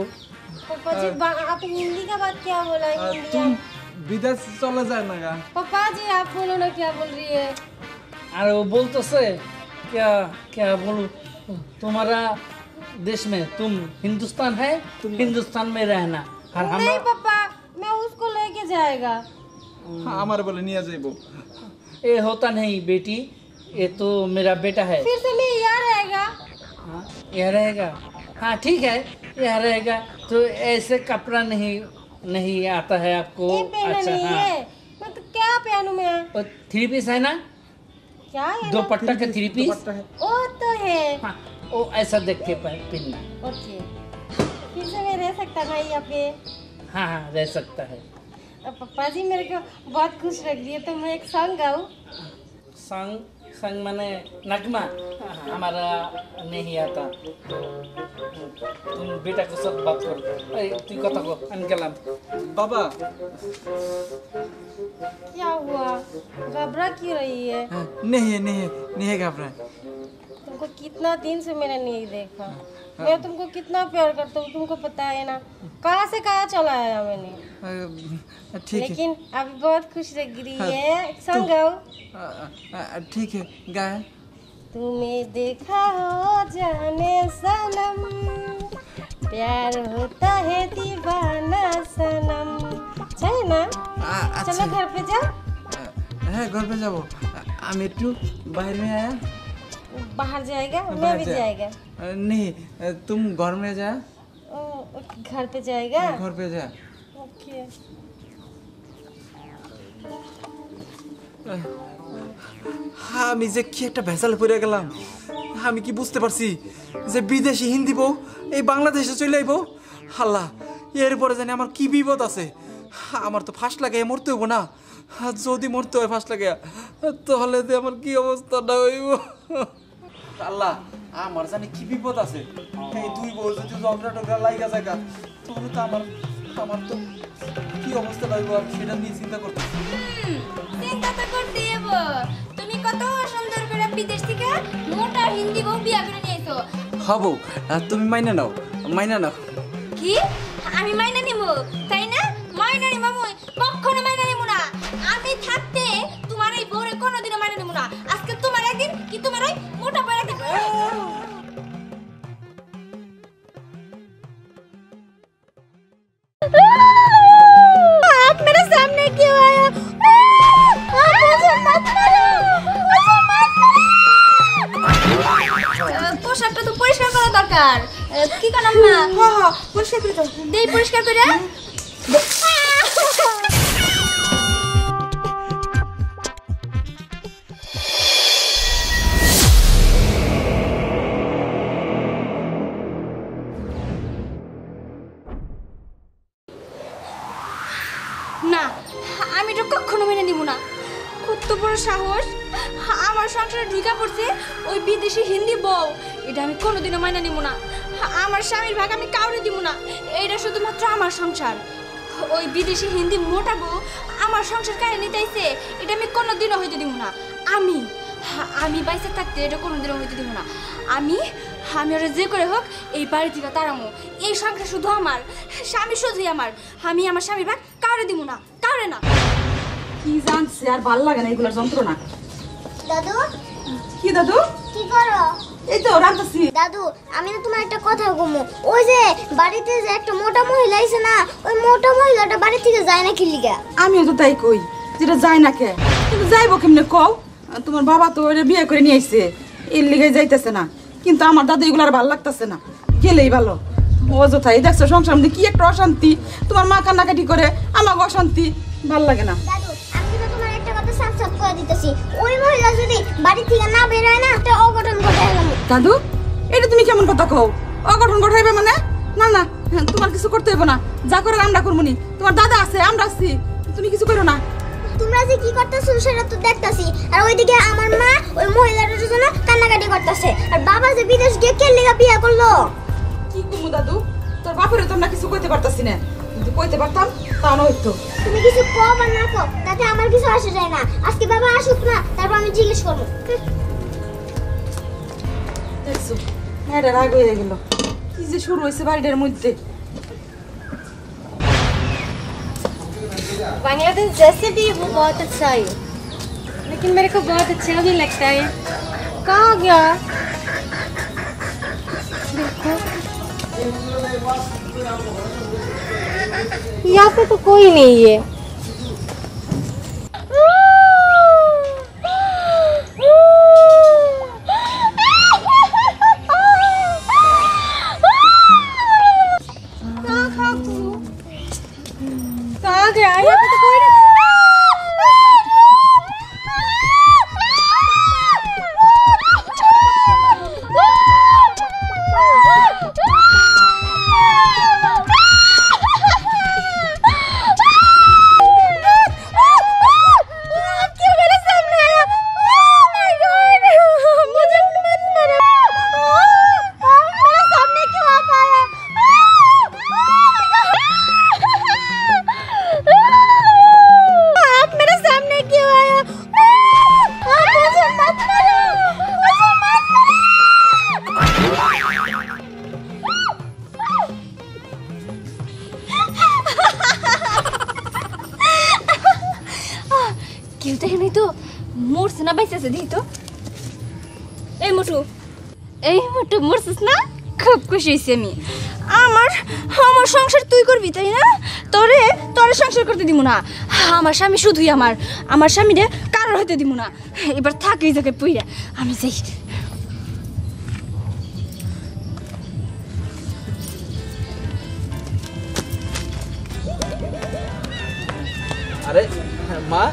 पापा जी, आप हिंदी का बात क्या बोला? हिंदी তুই বিদেশ চলে যায় না গা। पापा जी, आप बोलो ना, क्या बोल रही है? আর ও বলতেছে क्या क्या बोलूं, तुम्हारा देश में तुम हिंदुस्तान है, हिंदुस्तान में रहना, और हम नहीं पापा, मैं उसको लेके जाएगा। আমার বলে নিয়ে যাইবো। ये होता नहीं बेटी, ये तो मेरा बेटा है। फिर से मैं यहाँ रहेगा। हाँ, यह रहेगा। हाँ ठीक है, यह रहेगा। तो ऐसे कपड़ा नहीं आता है आपको? ये पहना अच्छा नहीं हाँ, है, मैं तो क्या पहनूं मैं? और थ्री पीस है ना, क्या है ना? दोपट्टा का थ्री पीस। वो तो है। हाँ, वो ऐसा देख के पहनना। ओके, फिर से मैं रह सकता था यहाँ पे? हाँ हाँ रह सकता है। पापा जी मेरे को बहुत खुश रख दिए, तो मैं एक सॉन्ग गाऊं? संग माने नगमा हमारा नहीं आता, तुम बेटा के साथ बात करो। তুই কথা কো, আমি গেলাম। বাবা क्या हुआ, घबरा क्यों रही है? नहीं नहीं नहीं घबरा। तुमको कितना दिन से मैंने नहीं देखा, मैं तुमको कितना प्यार करता हूँ, तुमको पता है ना। कहाँ से कहाँ चला आया मैंने, ठीक है लेकिन अभी बहुत खुश लग रही है। सॉन्ग गाओ। ठीक है गाए। तुम्हें देखा हो जाने सनम, प्यार होता है दीवाना सनम। चल ना, चलो घर पे जाओ। হ্যাঁ घर पे যাবো। আমি একটু বাইরে में आया। बाहर जाएगा, मैं भी जाएगा। नहीं तुम घर में जा। घर पे जाएगा। घर पे जा। ओके। আমি যে কি একটা ভেজালে পড়ে গেলাম, আমি কি বুঝতে পারছি যে বিদেশি হিন্দি বউ এই বাংলাদেশে চলে আইবো। আল্লাহ, এরপরে জানি আমার কি বিপদ আছে। আমার তো ফাঁস লাগাই মরতে হইব না, যদি মরতে হয় ফাঁস লাগাইয়া, তাহলে যে আমার কি অবস্থাটা হইব। আল্লাহ, আমার জানি কি বিপদ আছে। এই দুই বউ যদি ঝগড়া টগড়া লাইগা জায়গা, তাহলে তো আমার তো কি অবস্থাটা হইব, আমি সেটা নিয়ে চিন্তা করতেছি। চিন্তা তো করতে হইব, তুমি কত সুন্দর করে বিদেশ থেকে মোটা হিন্দি বউ বিয়া করে নিয়েছো। হবো তুমি মাইনা নাও, মাইনা নাও। কি আমি মাইনা নিব তাই না? মাইনা নিব মই কখনো মাইনা নিব না। আমি থাকতে তোমার এই বউরে কোনোদিনও মাইনা নিব না। আজকে তোমার একদিন কি তোমার ওই মোটা বউর একদিন। आप मेरे सामने क्यों आया? आप मुझे मत मारो, मुझे मत मारो। পোশাকটা তো পরিষ্কার করা দরকার। কি করলাম না? হ্যাঁ পরিষ্কার করে দাও। দেই পরিষ্কার করে। না আমি তো কখনো মেনে নিব না। কত বড় সাহস, আমার সংসারে ঢুকে পড়ছে ওই বিদেশি হিন্দি বউ। এটা আমি কোনোদিনও মাইনা নিব না। আমার স্বামীর ভাগ আমি কাউরে দিব না। এটা শুধুমাত্র আমার সংসার। ওই বিদেশি হিন্দি মোটা বউ আমার সংসার কারে নিতেইছে, এটা আমি কোনোদিনও হইতে দিব না। আমি বাইসে থাকতে এটা কোনোদিনও হইতে দিব না। আমি ওরা যে করে হোক এই বাড়ি থেকে তাড়ামো। এই সংসার শুধু আমার, স্বামী শুধুই আমার। আমি আমার স্বামীর ভাগ কাউরে দিব না, কাউরে না। কি জানছে আর ভাল লাগে না এগুলোর যন্ত্রণা। দাদু কি দাদু? কি করো? এই তো রান্তাছি। দাদু আমি না তোমার একটা কথা কমু। ওই যে বাড়িতে যে একটা মোটা মহিলা আইছে না, ওই মোটা মহিলাটা বাড়ি থেকে যায় না কি লিগা? আমিও তো তাই কই, যেটা যায় না কে, কিন্তু যাইবো কেমনে কও? তোমার বাবা তো ওরে বিয়ে করে নিয়ে আইছে, এর লিগে যাইতেছে না। কিন্তু আমার দাদু এগুলো আর ভালো লাগতেছে না, গেলেই ভালো। অযথাই দেখছো সংসার মধ্যে কি একটা অশান্তি, তোমার মা কান্নাকাটি করে, আমাকে অশান্তি, ভাল লাগে না। দাদু আমি কিন্তু তোমার একটা কথা সাফ সাফ করে দিতেছি, ওই মহিলা যদি বাড়ি থেকে না বের হয় না তো অঘটন ঘটে গেল। দাদু এটা তুমি কেমন কথা কও? অঘটন ঘটাইবে মানে? না না, তোমার কিছু করতে হইব না, যা করে আমরা করবো নি। তোমার দাদা আছে, আমরা আছি, তুমি কিছু করো না। তোমরা যে কি করতেছো সেটা তো দেখতাছি, আর ওইদিকে আমার মা ওই মহিলাটার জন্য কান্নাকাটি করতেছে, আর বাবা যে বিদেশ গিয়ে কে লিগা বিয়ে করলো। কি করবো দাদু, তোর বাপের তো আমরা কিছু কইতে পারতাছি না, কিন্তু কইতে পারতাম তা না হইতো। তুমি কিছু কও বা না কও তাতে আমার কিছু আসে যায় না। আজকে বাবা আসুক না, তারপর আমি জিজ্ঞেস করবো। দেখছো এটা রাগ হয়ে গেল, কি যে শুরু হয়েছে বাড়িটার মধ্যে। बांग्लादेश जैसे भी वो बहुत अच्छा है, लेकिन मेरे को बहुत अच्छा भी लगता है। कहाँ गया? देखो यहाँ पे तो कोई नहीं है। कहाँ गया? यहाँ पे तो कोई नहीं। क्यों मेरे सामने आया? Oh my God! मुझे मत मारो। मेरे सामने क्यों आ पाया? आप मेरे सामने क्यों आया? मुझे मत मारो, मुझे मत কেউ দেখে নাই তো? মরছে না বাইসে আছে দেখি তো। এই মোটু মরছিস না? খুব খুশি হয়েছি আমি। আমার সংসার তুই করবি তাই না? তোরে সংসার করতে দিব না। আমার স্বামী শুধুই আমার স্বামীরে কারোর হইতে দিব না। এবার থাক এই জায়গায় পইরা, আমি যাই। আরে মা,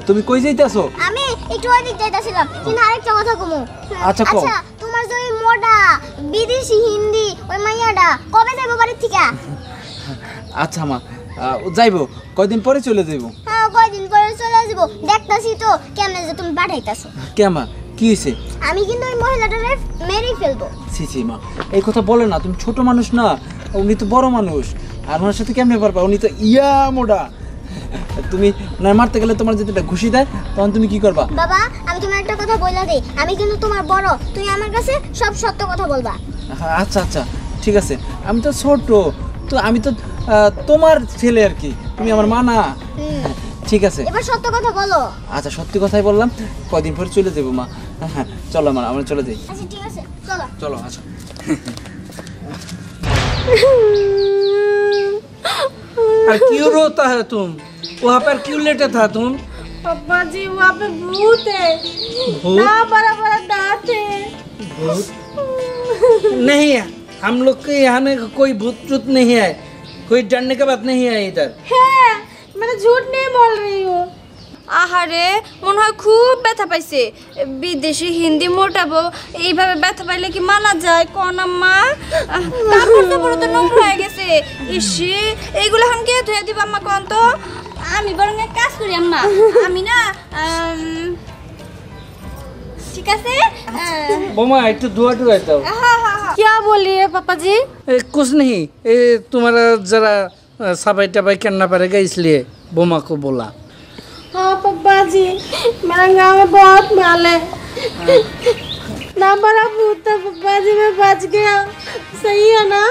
তুমি কই যাইতাছো? আমি একটু ওই দিক যাইতাছিলাম, কিন্তু আরেকটা কথা কমু। আচ্ছা, কও। তোমার যে ওই মোটা বিদেশি হিন্দি ওই মাইয়াটা কবে যাইবো বাড়ি থেকে? আচ্ছা মা, যাইবো, কয়দিন পরে চলে যাইবো। হ্যাঁ কয়দিন পরে চলে যাবো, দেখতাছি তো কেমনে যে তুমি পাঠাইতাছো। কে মা, কি হয়েছে? আমি কিন্তু ওই মহিলাটারে মেরেই ফেলবো। ছি মা, এই কথা বলে না, তুমি ছোট মানুষ না, উনি তো বড় মানুষ, আর ওনার সাথে কেমনে পারবা? উনি তো ইয়া মোটা। তুমি না মারতে গেলে তোমার যদি ঘুষি দেয় তখন তুমি কি করবা? বাবা আমি তোমার একটা কথা বইলা দেই, আমি কিন্তু তোমার বড়, তুমি আমার কাছে সব সত্য কথা বলবা। আচ্ছা আচ্ছা ঠিক আছে, আমি তো ছোট, তো আমি তো তোমার ছেলে আর কি, তুমি আমার মা না। ঠিক আছে, এবার সত্য কথা বলো। আচ্ছা সত্যি কথাই বললাম, কয়দিন পরে চলে যাবো মা। হ্যাঁ চলো মা, আমরা চলে যাই। আচ্ছা ঠিক আছে, চলো। চলো আচ্ছা। और क्यों रोता है तुम? वहाँ पर क्यों लेटा था तुम? पापा जी वहाँ पे भूत है। भूत? ना बड़ा बड़ा दांत है। नहीं है, हम लोग के यहाँ में कोई भूत चूत नहीं है, कोई डरने का बात नहीं है इधर। है, मैं तो झूठ नहीं बोल रही हूँ। আহারে মনে হয় খুব ব্যথা পাইছে। বিদেশি হিন্দি মোটাবো, এইভাবে ব্যথা পাইলে কি মানা যায় কোন আম্মা? কাপড় চাপড় তো নোংরা হয়ে গেছে। ইসি এইগুলো এখন কে ধুয়ে দিব আম্মা কোন তো? আমি বরং এক কাজ করি আম্মা, আমি না ঠিক আছে बोमा एक तो दुआ दुआ दो। हाँ हाँ हाँ क्या बोलिए पापा जी? कुछ नहीं, ये तुम्हारा जरा सफाई टफाई करना पड़ेगा इसलिए बोमा को बोला। हाँ पापा जी, मेरे गाँव में बहुत माल है। ना बड़ा भूत था पापा जी, मैं बच गया। सही है ना?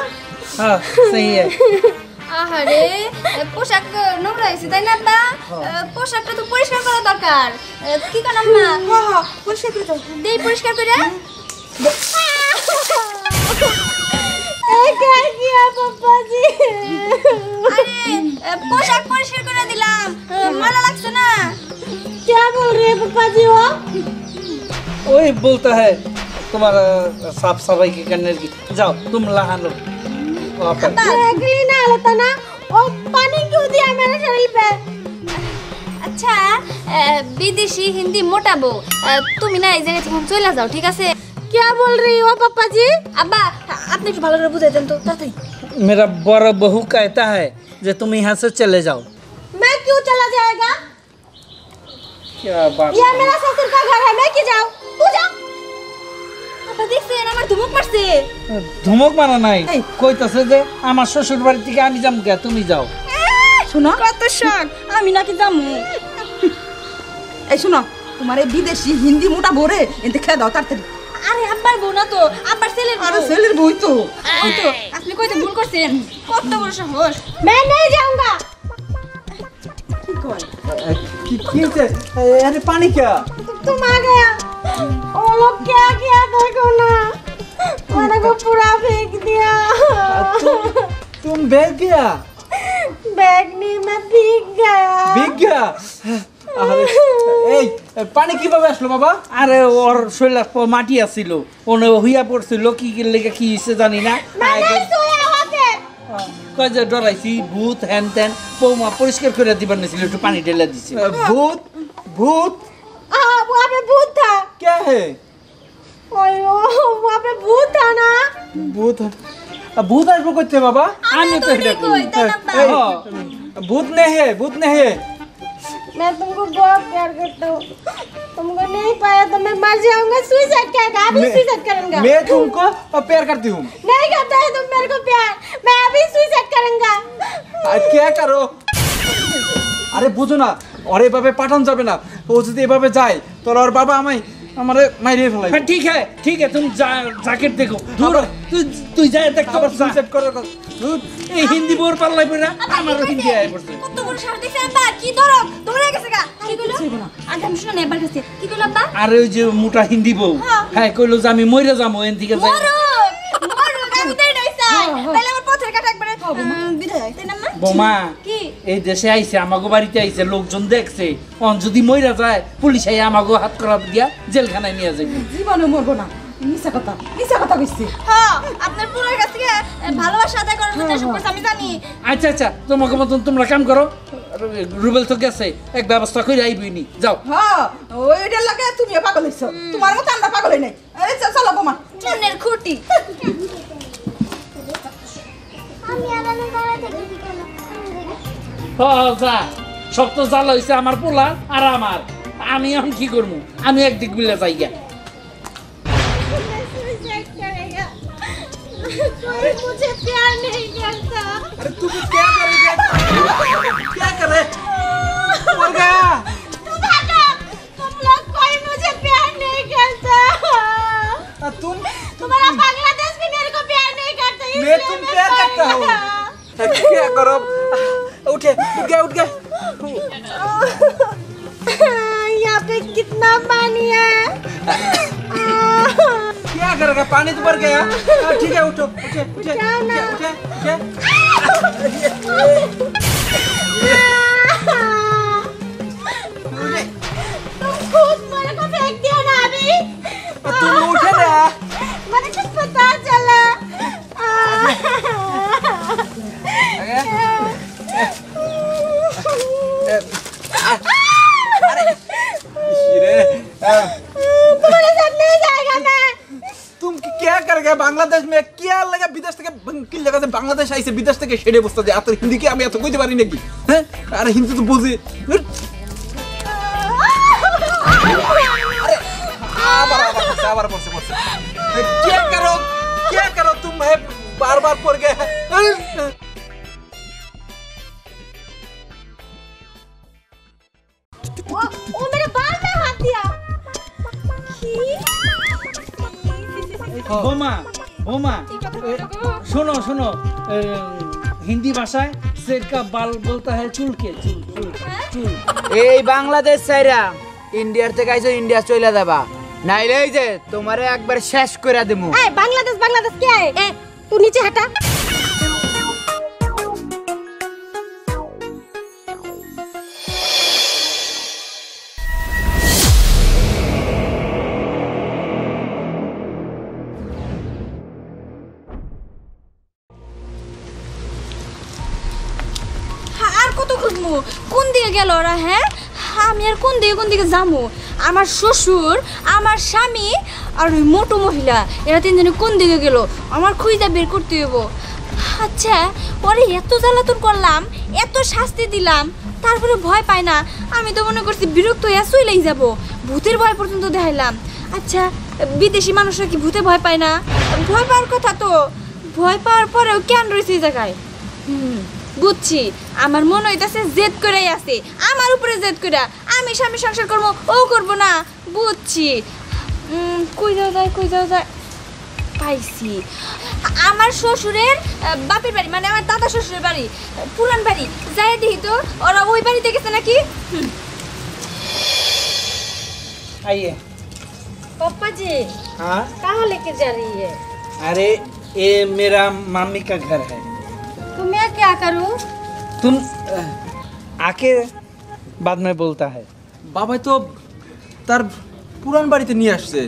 हाँ सही है। আহারে পোশাক নোংরা হয়েছে তাই না আব্বা? পোশাকটা তো পরিষ্কার করা দরকার। কি কোন আম্মা? হ্যাঁ পরিষ্কার করে দাও। দেই পরিষ্কার করে। ये क्या किया पापा जी? আরে পোশাক পরিষ্কার করে দিলাম, ময়লা লাগছে না? क्या बोल रहे हैं पापा जी वो? वही बोलता है तुम्हारा साफ सफाई की करने की। जाओ तुम नहा लो वहाँ पर। अगली ना लेता ना, और पानी क्यों दिया मेरे शरीर पे? আচ্ছা বিদেশি হিন্দি মোটাবো, তুমি না এই জায়গা থেকে চলে যাও ঠিক আছে? क्या बोल रही हो पापा जी? আব্বা আপনি একটু ভালো করে বুঝাই দেন তো তাড়াতাড়ি। मेरा बड़ा बहू कहता है कि तुम यहाँ से चले जाओ। मैं क्यों चला जाएगा? क्या बात? यह मेरा ससुर का घर है, मैं क्यों जाऊँ? तू जा। আব্বা দেখছেন আমার ধুমুক মারছে। ধুমক মারা নাই, কইতাছে যে আমার শ্বশুর বাড়ি থেকে আমি যাম কে, তুমি যাও। শোনো কত শখ, আমি নাকি যামু। এই শোনো, তোমার এই বিদেশি হিন্দি মোটা ভরে এতে খেয়ে দাও তাড়াতাড়ি। আরে আব্বার বউ না তো, আব্বার ছেলের আরে বউ। ছেলের বই তো। ওই তো আপনি কইতে ভুল করছেন, কত বড় সাহস। मैं नहीं जाऊंगा। अरे पानी क्या? तुम आ गया। वो लोग क्या किया देखो ना, मेरे को पूरा फेंक दिया। तुम बैग गया? बैग नहीं, मैं भीग गया। भीग गया? আরে এই পানি কিভাবে আসলো বাবা? আরে ওর শরীরে মাটি আসছিল, ওনে হইয়া পড়ছিল, কি লেগে কি হইছে জানি না। मैं नहीं सोया वहाँ पे। কয় যে ডরাইছি ভূত হ্যান ত্যান, বৌমা পরিষ্কার করে দিবার নিছিল, একটু পানি ঢেলে দিছে। भूत? भूत हाँ वहाँ पे भूत था। क्या है? ओयो वहाँ पे भूत था ना। भूत? भूत আসবো করতে বাবা? আমি তো এটা কই তাই না আব্বা? भूत नहीं है, भूत नहीं है। मैं तुमको बहुत प्यार करता हूँ, तुमको नहीं पाया तो मैं मर जाऊंगा। सुसाइड करेगा, अभी सुसाइड करूंगा। मैं तुमको प्यार करती हूँ। नहीं करता है तुम मेरे को प्यार, मैं अभी सुसाइड करूंगा। क्या करो? আরে বুঝো না, ওর এভাবে পাঠানো যাবে না। ও যদি এভাবে যায় তোর ওর বাবা আমারে মাইরে ফেলাই। হ্যাঁ ঠিক है तुम জ্যাকেট দেখো, দূর তুই যা দেখতে আবার পারছ। সুইসাইড করার কথা। এই হিন্দি বোর পাল্লাই পড়া আমারও হিন্দি আয় পড়ছে। কত বড় সাহস দেখছেন আব্বা? কি ধরো দৌড়ে গেছে গা। কি কইলো? আজ আমি শুনে এবার কাছে কি কইলো আব্বা? আর ওই যে মোটা হিন্দি বউ, হ্যাঁ কইলো যে আমি মইরা যাবো এন থেকে যাই। মরো আমি তাই নইছা, তাইলে আমার পথের কাটা একবারে বিদায় তাই না মা? বোমা কি? এই দেশে আইছে, আমাগো বাড়িতে আইছে, লোকজন দেখছে, অন যদি মইরা যায় পুলিশ আই আমাগো হাত করা দিয়া জেলখানায় নিয়ে যাবে। জীবনে মরবো না। মিছা কথা কইছি। হ্যাঁ আপনার পুরোর কাছ থেকে ভালোবাসা আদায় করার জন্য এসব করছে আমি জানি। আচ্ছা তোমাকে মতন তোমরা কাম করো, রুবেল তো গেছে, এক ব্যবস্থা করে আইবইনি, যাও। হ্যাঁ ওইটার লাগে তুমিও পাগল হইছো, তোমার মতো আমরা পাগল হই নাই। আরে চলো বোমা। চুনের খুঁটি। আমি আলাদা করা থেকে কি করলাম? যা, সব তো জ্বালা হয়েছে আমার পোলা আর আমার, আমি এখন কি করবো? আমি একদিক বিলে যাই গা। सुसाइड करेगा, कोई मुझे प्यार नहीं करता। अरे तू क्या करेगा? क्या करे? मर गया। तुम हटो, तुम लोग कोई मुझे प्यार नहीं करता। तुम तुम्हारा बांग्लादेश भी मेरे को प्यार नहीं करता, मैं इसलिए तुम मैं प्यार मर करता हूँ। गया। उठ गए यहाँ पे कितना पानी है? क्या करेगा पानी तो भर गया ठीक है उठो उठे उठे उठे तुम खुद मेरे को फेंक दिया ना अभी। तुम उठे ना मुझे कुछ पता चला। तुम्हारे साथ नहीं जाएगा मैं। तुम क्या करेगा बांग्लादेश में क्या लगा विदेश থেকে কি লাগাতে বাংলাদেশ আইছে বিদেশ থেকে সেড়ে বসতে দে আর হিন্দি কি আমি এত কইতে পারি নাকি হ্যাঁ আরে হিন্দি তো বুঝি আবার পড়ছে क्या करो तुम है बार-बार पड़ गए वो मेरे बाल में हाथ दिया। বোমা বোমা শোনো শোনো হিন্দি ভাষায় शेर का बाल बोलता है चूल के चूल चूल चूल এই বাংলাদেশ ছাইরা ইন্ডিয়ার থেকে আইছো ইন্ডিয়া চলে যাবা নাইলে এই যে তোমারে একবার শেষ কইরা দেমু। ए बांग्लादेश बांग्लादेश क्या है? ए तू नीचे हटा। আর কত খুঁজবো কোন দিকে গেল ওরা হ্যাঁ আমি আর কোন দিকে যাবো আমার শ্বশুর আমার স্বামী আর ওই মোটো মহিলা এরা তিনজনে কোন দিকে গেল আমার খুঁজে বের করতে হইব আচ্ছা ওরে এত জ্বালাতন করলাম এত শাস্তি দিলাম তারপরে ভয় পায় না আমি তো মনে করছি বিরক্ত হয়ে চলেই যাব ভূতের ভয় পর্যন্ত দেখাইলাম আচ্ছা বিদেশি মানুষরা কি ভূতে ভয় পায় না ভয় পাওয়ার কথা তো ভয় পাওয়ার পরেও কেন রয়েছে এই জায়গায় বুঝছি আমার মনে হইতাছে জেদ করেই আছে আমার উপরে জেদ কইরা আমি স্বামী সংসার করবো ও করবো না বুঝছি কই যাও যায় পাইছি আমার শ্বশুরের বাপের বাড়ি মানে আমার দাদা শ্বশুরের বাড়ি পুরান বাড়ি যাই দেখি তো ওরা ওই বাড়িতে গেছে নাকি आइए पापा जी हाँ कहाँ लेके जा रही है? अरे ये मेरा मामी का घर है तो मैं क्या करूँ? तुम आके बाद में बोलता है বাবাই তো তার পুরান বাড়িতে নিয়ে আসছে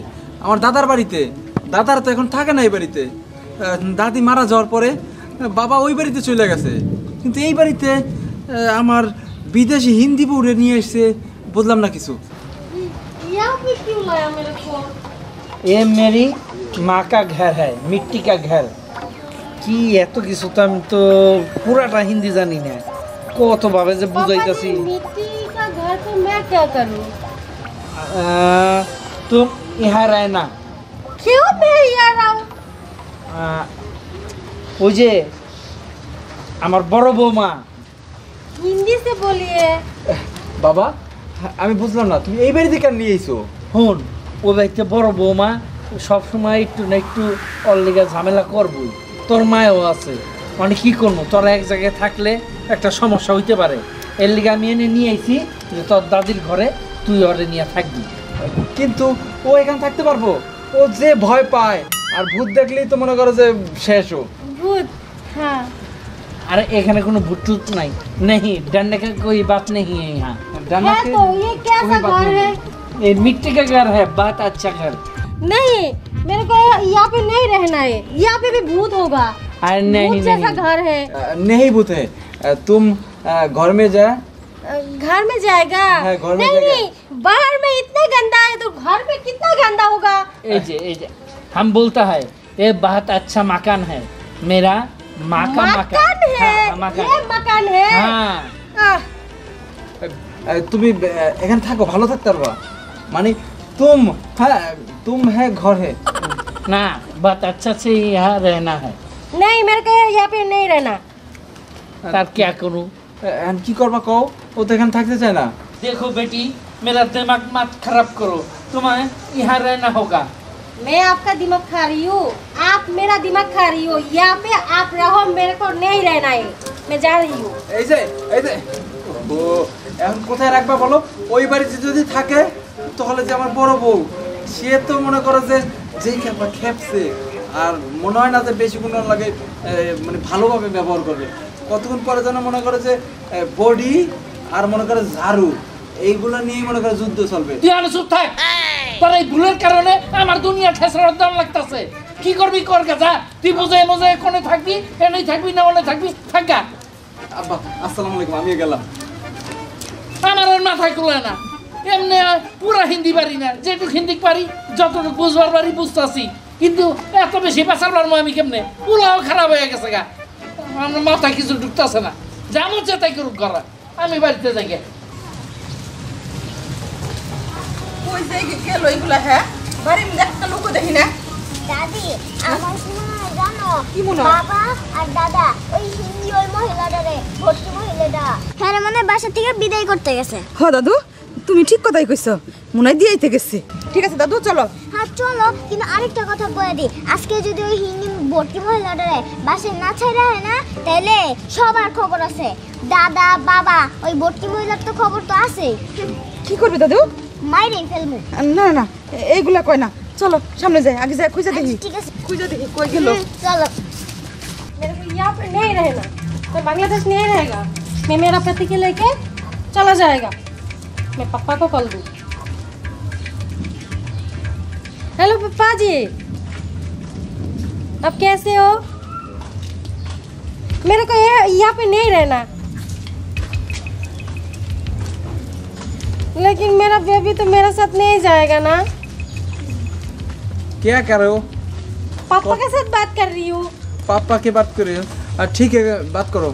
আমার দাদার বাড়িতে দাদার তো এখন থাকে না এই বাড়িতে দাদি মারা যাওয়ার পরে বাবা ওই বাড়িতে চলে গেছে কিন্তু এই বাড়িতে আমার বিদেশি হিন্দি বউরে নিয়ে এসেছে বুঝলাম না কিছু यहाँ पे क्यों लाया मेरे को? ये मेरी माँ का घर है मिट्टी का घर কি এত কিছু তো আমি তো পুরাটা হিন্দি জানি না কতভাবে যে বুঝাইতাছি मिट्टी का घर तो मैं क्या करूँ? तुम यहाँ रहना क्यों मैं यहाँ रहूँ? ওই যে আমার বড় বৌমা हिंदी से बोलिए। বাবা আমি বুঝলাম না তুমি এই বাড়িতে কেন নিয়ে এসো হুন ও বাড়িতে বড় বৌমা সবসময় একটু না একটু ওর লেগে ঝামেলা করবই তোর মায়ও আছে মানে কি করবো তোরা এক জায়গায় থাকলে একটা সমস্যা হইতে পারে এর লিগে আমি এনে নিয়ে আইছি যে তোর দাদির ঘরে তুই ওরে নিয়ে থাকবি কিন্তু ও এখানে থাকতে পারবো ও যে ভয় পায় আর ভূত দেখলেই তো মনে করো যে শেষ ও भूत? हाँ। अरे एखाने कोनो भूत टूत नहीं नहीं डरने का कोई बात नहीं है यहाँ डरना है के तो ये कैसा कोई बात घर नहीं। है? ये मिट्टी का घर है बहुत अच्छा घर नहीं मेरे को यहाँ पे नहीं रहना है यहाँ पे भी भूत होगा अरे नहीं भूत जैसा नहीं घर है नहीं भूत है तुम घर में जा घर में जाएगा हाँ, घर में नहीं जाएगा। नहीं बाहर में इतना गंदा है तो घर में कितना गंदा होगा ए जे हम बोलता है ये बहुत अच्छा मकान है मेरा माँ का मकान है हाँ, मकान ये मकान है हाँ आह, তুমি এখানে থাকো ভালো থাকতে পারবা মানে तुम है घर है ना बहुत अच्छा से यहाँ रहना है नहीं मेरे को यहाँ पे नहीं रहना तार क्या करूँ এখন কি করবা কও ও তো এখানে থাকতে চায় না देखो बेटी मेरा दिमाग मत खराब करो तुम्हें यहाँ रहना होगा मैं आपका दिमाग खा रही हूँ आप मेरा दिमाग खा रही हो यहाँ पे आप रहो मेरे को नहीं रहना है मैं जा रही हूँ। এই যে ও এখন কোথায় রাখবা বলো? ওই বাড়িতে যদি থাকে তাহলে যে আমার বড় বউ সে তো মনে করে যে যেই খেপছে আর মনে হয় না যে বেশি গুণ লাগে মানে ভালোভাবে ব্যবহার করবে। কতক্ষণ পরে যেন মনে করে যে বডি আর মনে করে ঝাড়ু এইগুলো নিয়ে মনে করে যুদ্ধ চলবে। তুই আর চুপ থাক, তোর এই ভুলের কারণে আমার দুনিয়া ঠেসরার দাম লাগতেছে। কি করবি কর গা, যা তুই বুঝে মজে কোনে থাকবি, এনেই থাকবি না ওনে থাকবি, থাকা। আব্বা আসসালামু আলাইকুম, আমি গেলাম। আমার আর মাথায় খুলে না, এমনি পুরা হিন্দি পারি না, যেটুক হিন্দি পারি যতটুকু বুঝবার পারি বুঝতেছি, কিন্তু এত বেশি পেশার পারবো আমি কেমনে? পুলাও খারাপ হয়ে গেছে গা, আমার মাথায় কিছু ঢুকতেছে না। যেমন যে তাই করুক করা, আমি বাড়িতে যাই গে। কই যাই গেল এগুলা? হ্যাঁ বাড়ির মধ্যে একটা লোক দেখি না। দাদি আমার মনে হয় জানো কি মনে হয়? বাবা আর দাদা ওই হিন্দি ওই মহিলাটারে ভর্তি মহিলাটা হ্যাঁ রে, মানে বাসা থেকে বিদায় করতে গেছে। হ দাদু, তুমি ঠিক কথাই কইছো, মনে হয় দিয়েইতে গেছি। ঠিক আছে দাদু চলো। হ্যাঁ চলো, কিন্তু আরেকটা কথা বলে দিই, আজকে যদি ওই হিন্দি ভর্তি মহিলাটারে বাসায় না ছাড়া হয় না, তাহলে সবার খবর আছে। দাদা বাবা ওই ভর্তি মহিলার তো খবর তো আছেই। কি করবি দাদু? মাইরেই ফেলবো। না না এইগুলা কয় না, চলো সামনে যাই, আগে যাই খুঁজে দেখি। ঠিক আছে খুঁজে দেখি কই গেল। চলো। मेरे को यहाँ पे नहीं रहना, मैं बांग्लादेश नहीं रहेगा। मैं मेरा पति के लेके चला जाएगा। मैं पापा को कॉल दूँ। हेलो पापा जी, आप कैसे हो? मेरे को यहाँ पे नहीं रहना, लेकिन मेरा बेबी तो मेरे साथ नहीं जाएगा ना। क्या कर रहे हो? पापा के साथ बात कर रही हूँ। पापा की बात कर रहे हो? ठीक है बात करो।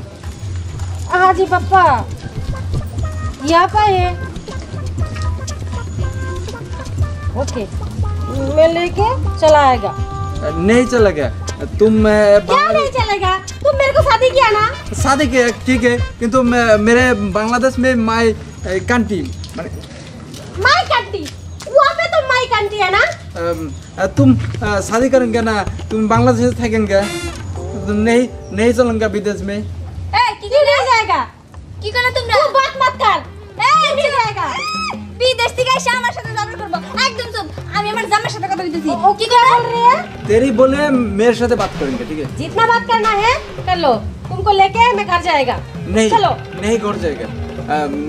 हाँ जी पापा, यहाँ पर है। ओके, मैं लेके चला आएगा। नहीं चला गया तुम क्या नहीं चलेगा? तुम मेरे को शादी किया ना? शादी किया ठीक है, किंतु मेरे बांग्लादेश में माई कंट्री माई कंट्री, वहाँ पे तो माई कंट्री है ना? तुम शादी करेंगे ना, तुम बांग्लादेश से थकेंगे, नहीं चलेंगे विदेश में। क्यों नहीं जाएगा? কি করে তোমরা? तू बात मत कर। नहीं जाएगा। বিদেশ থেকে এসে আমার সাথে ঝগড়া করবো? একদম চুপ, আমি আমার জামাইয়ের সাথে কথা বলতেছি। की क्या बोल रही है? तेरी बोले मेरे साथ बात करेंगे ठीक है? जितना बात करना है कर लो, तुमको लेके मैं घर जाएगा। नहीं चलो। नहीं घर जाएगा।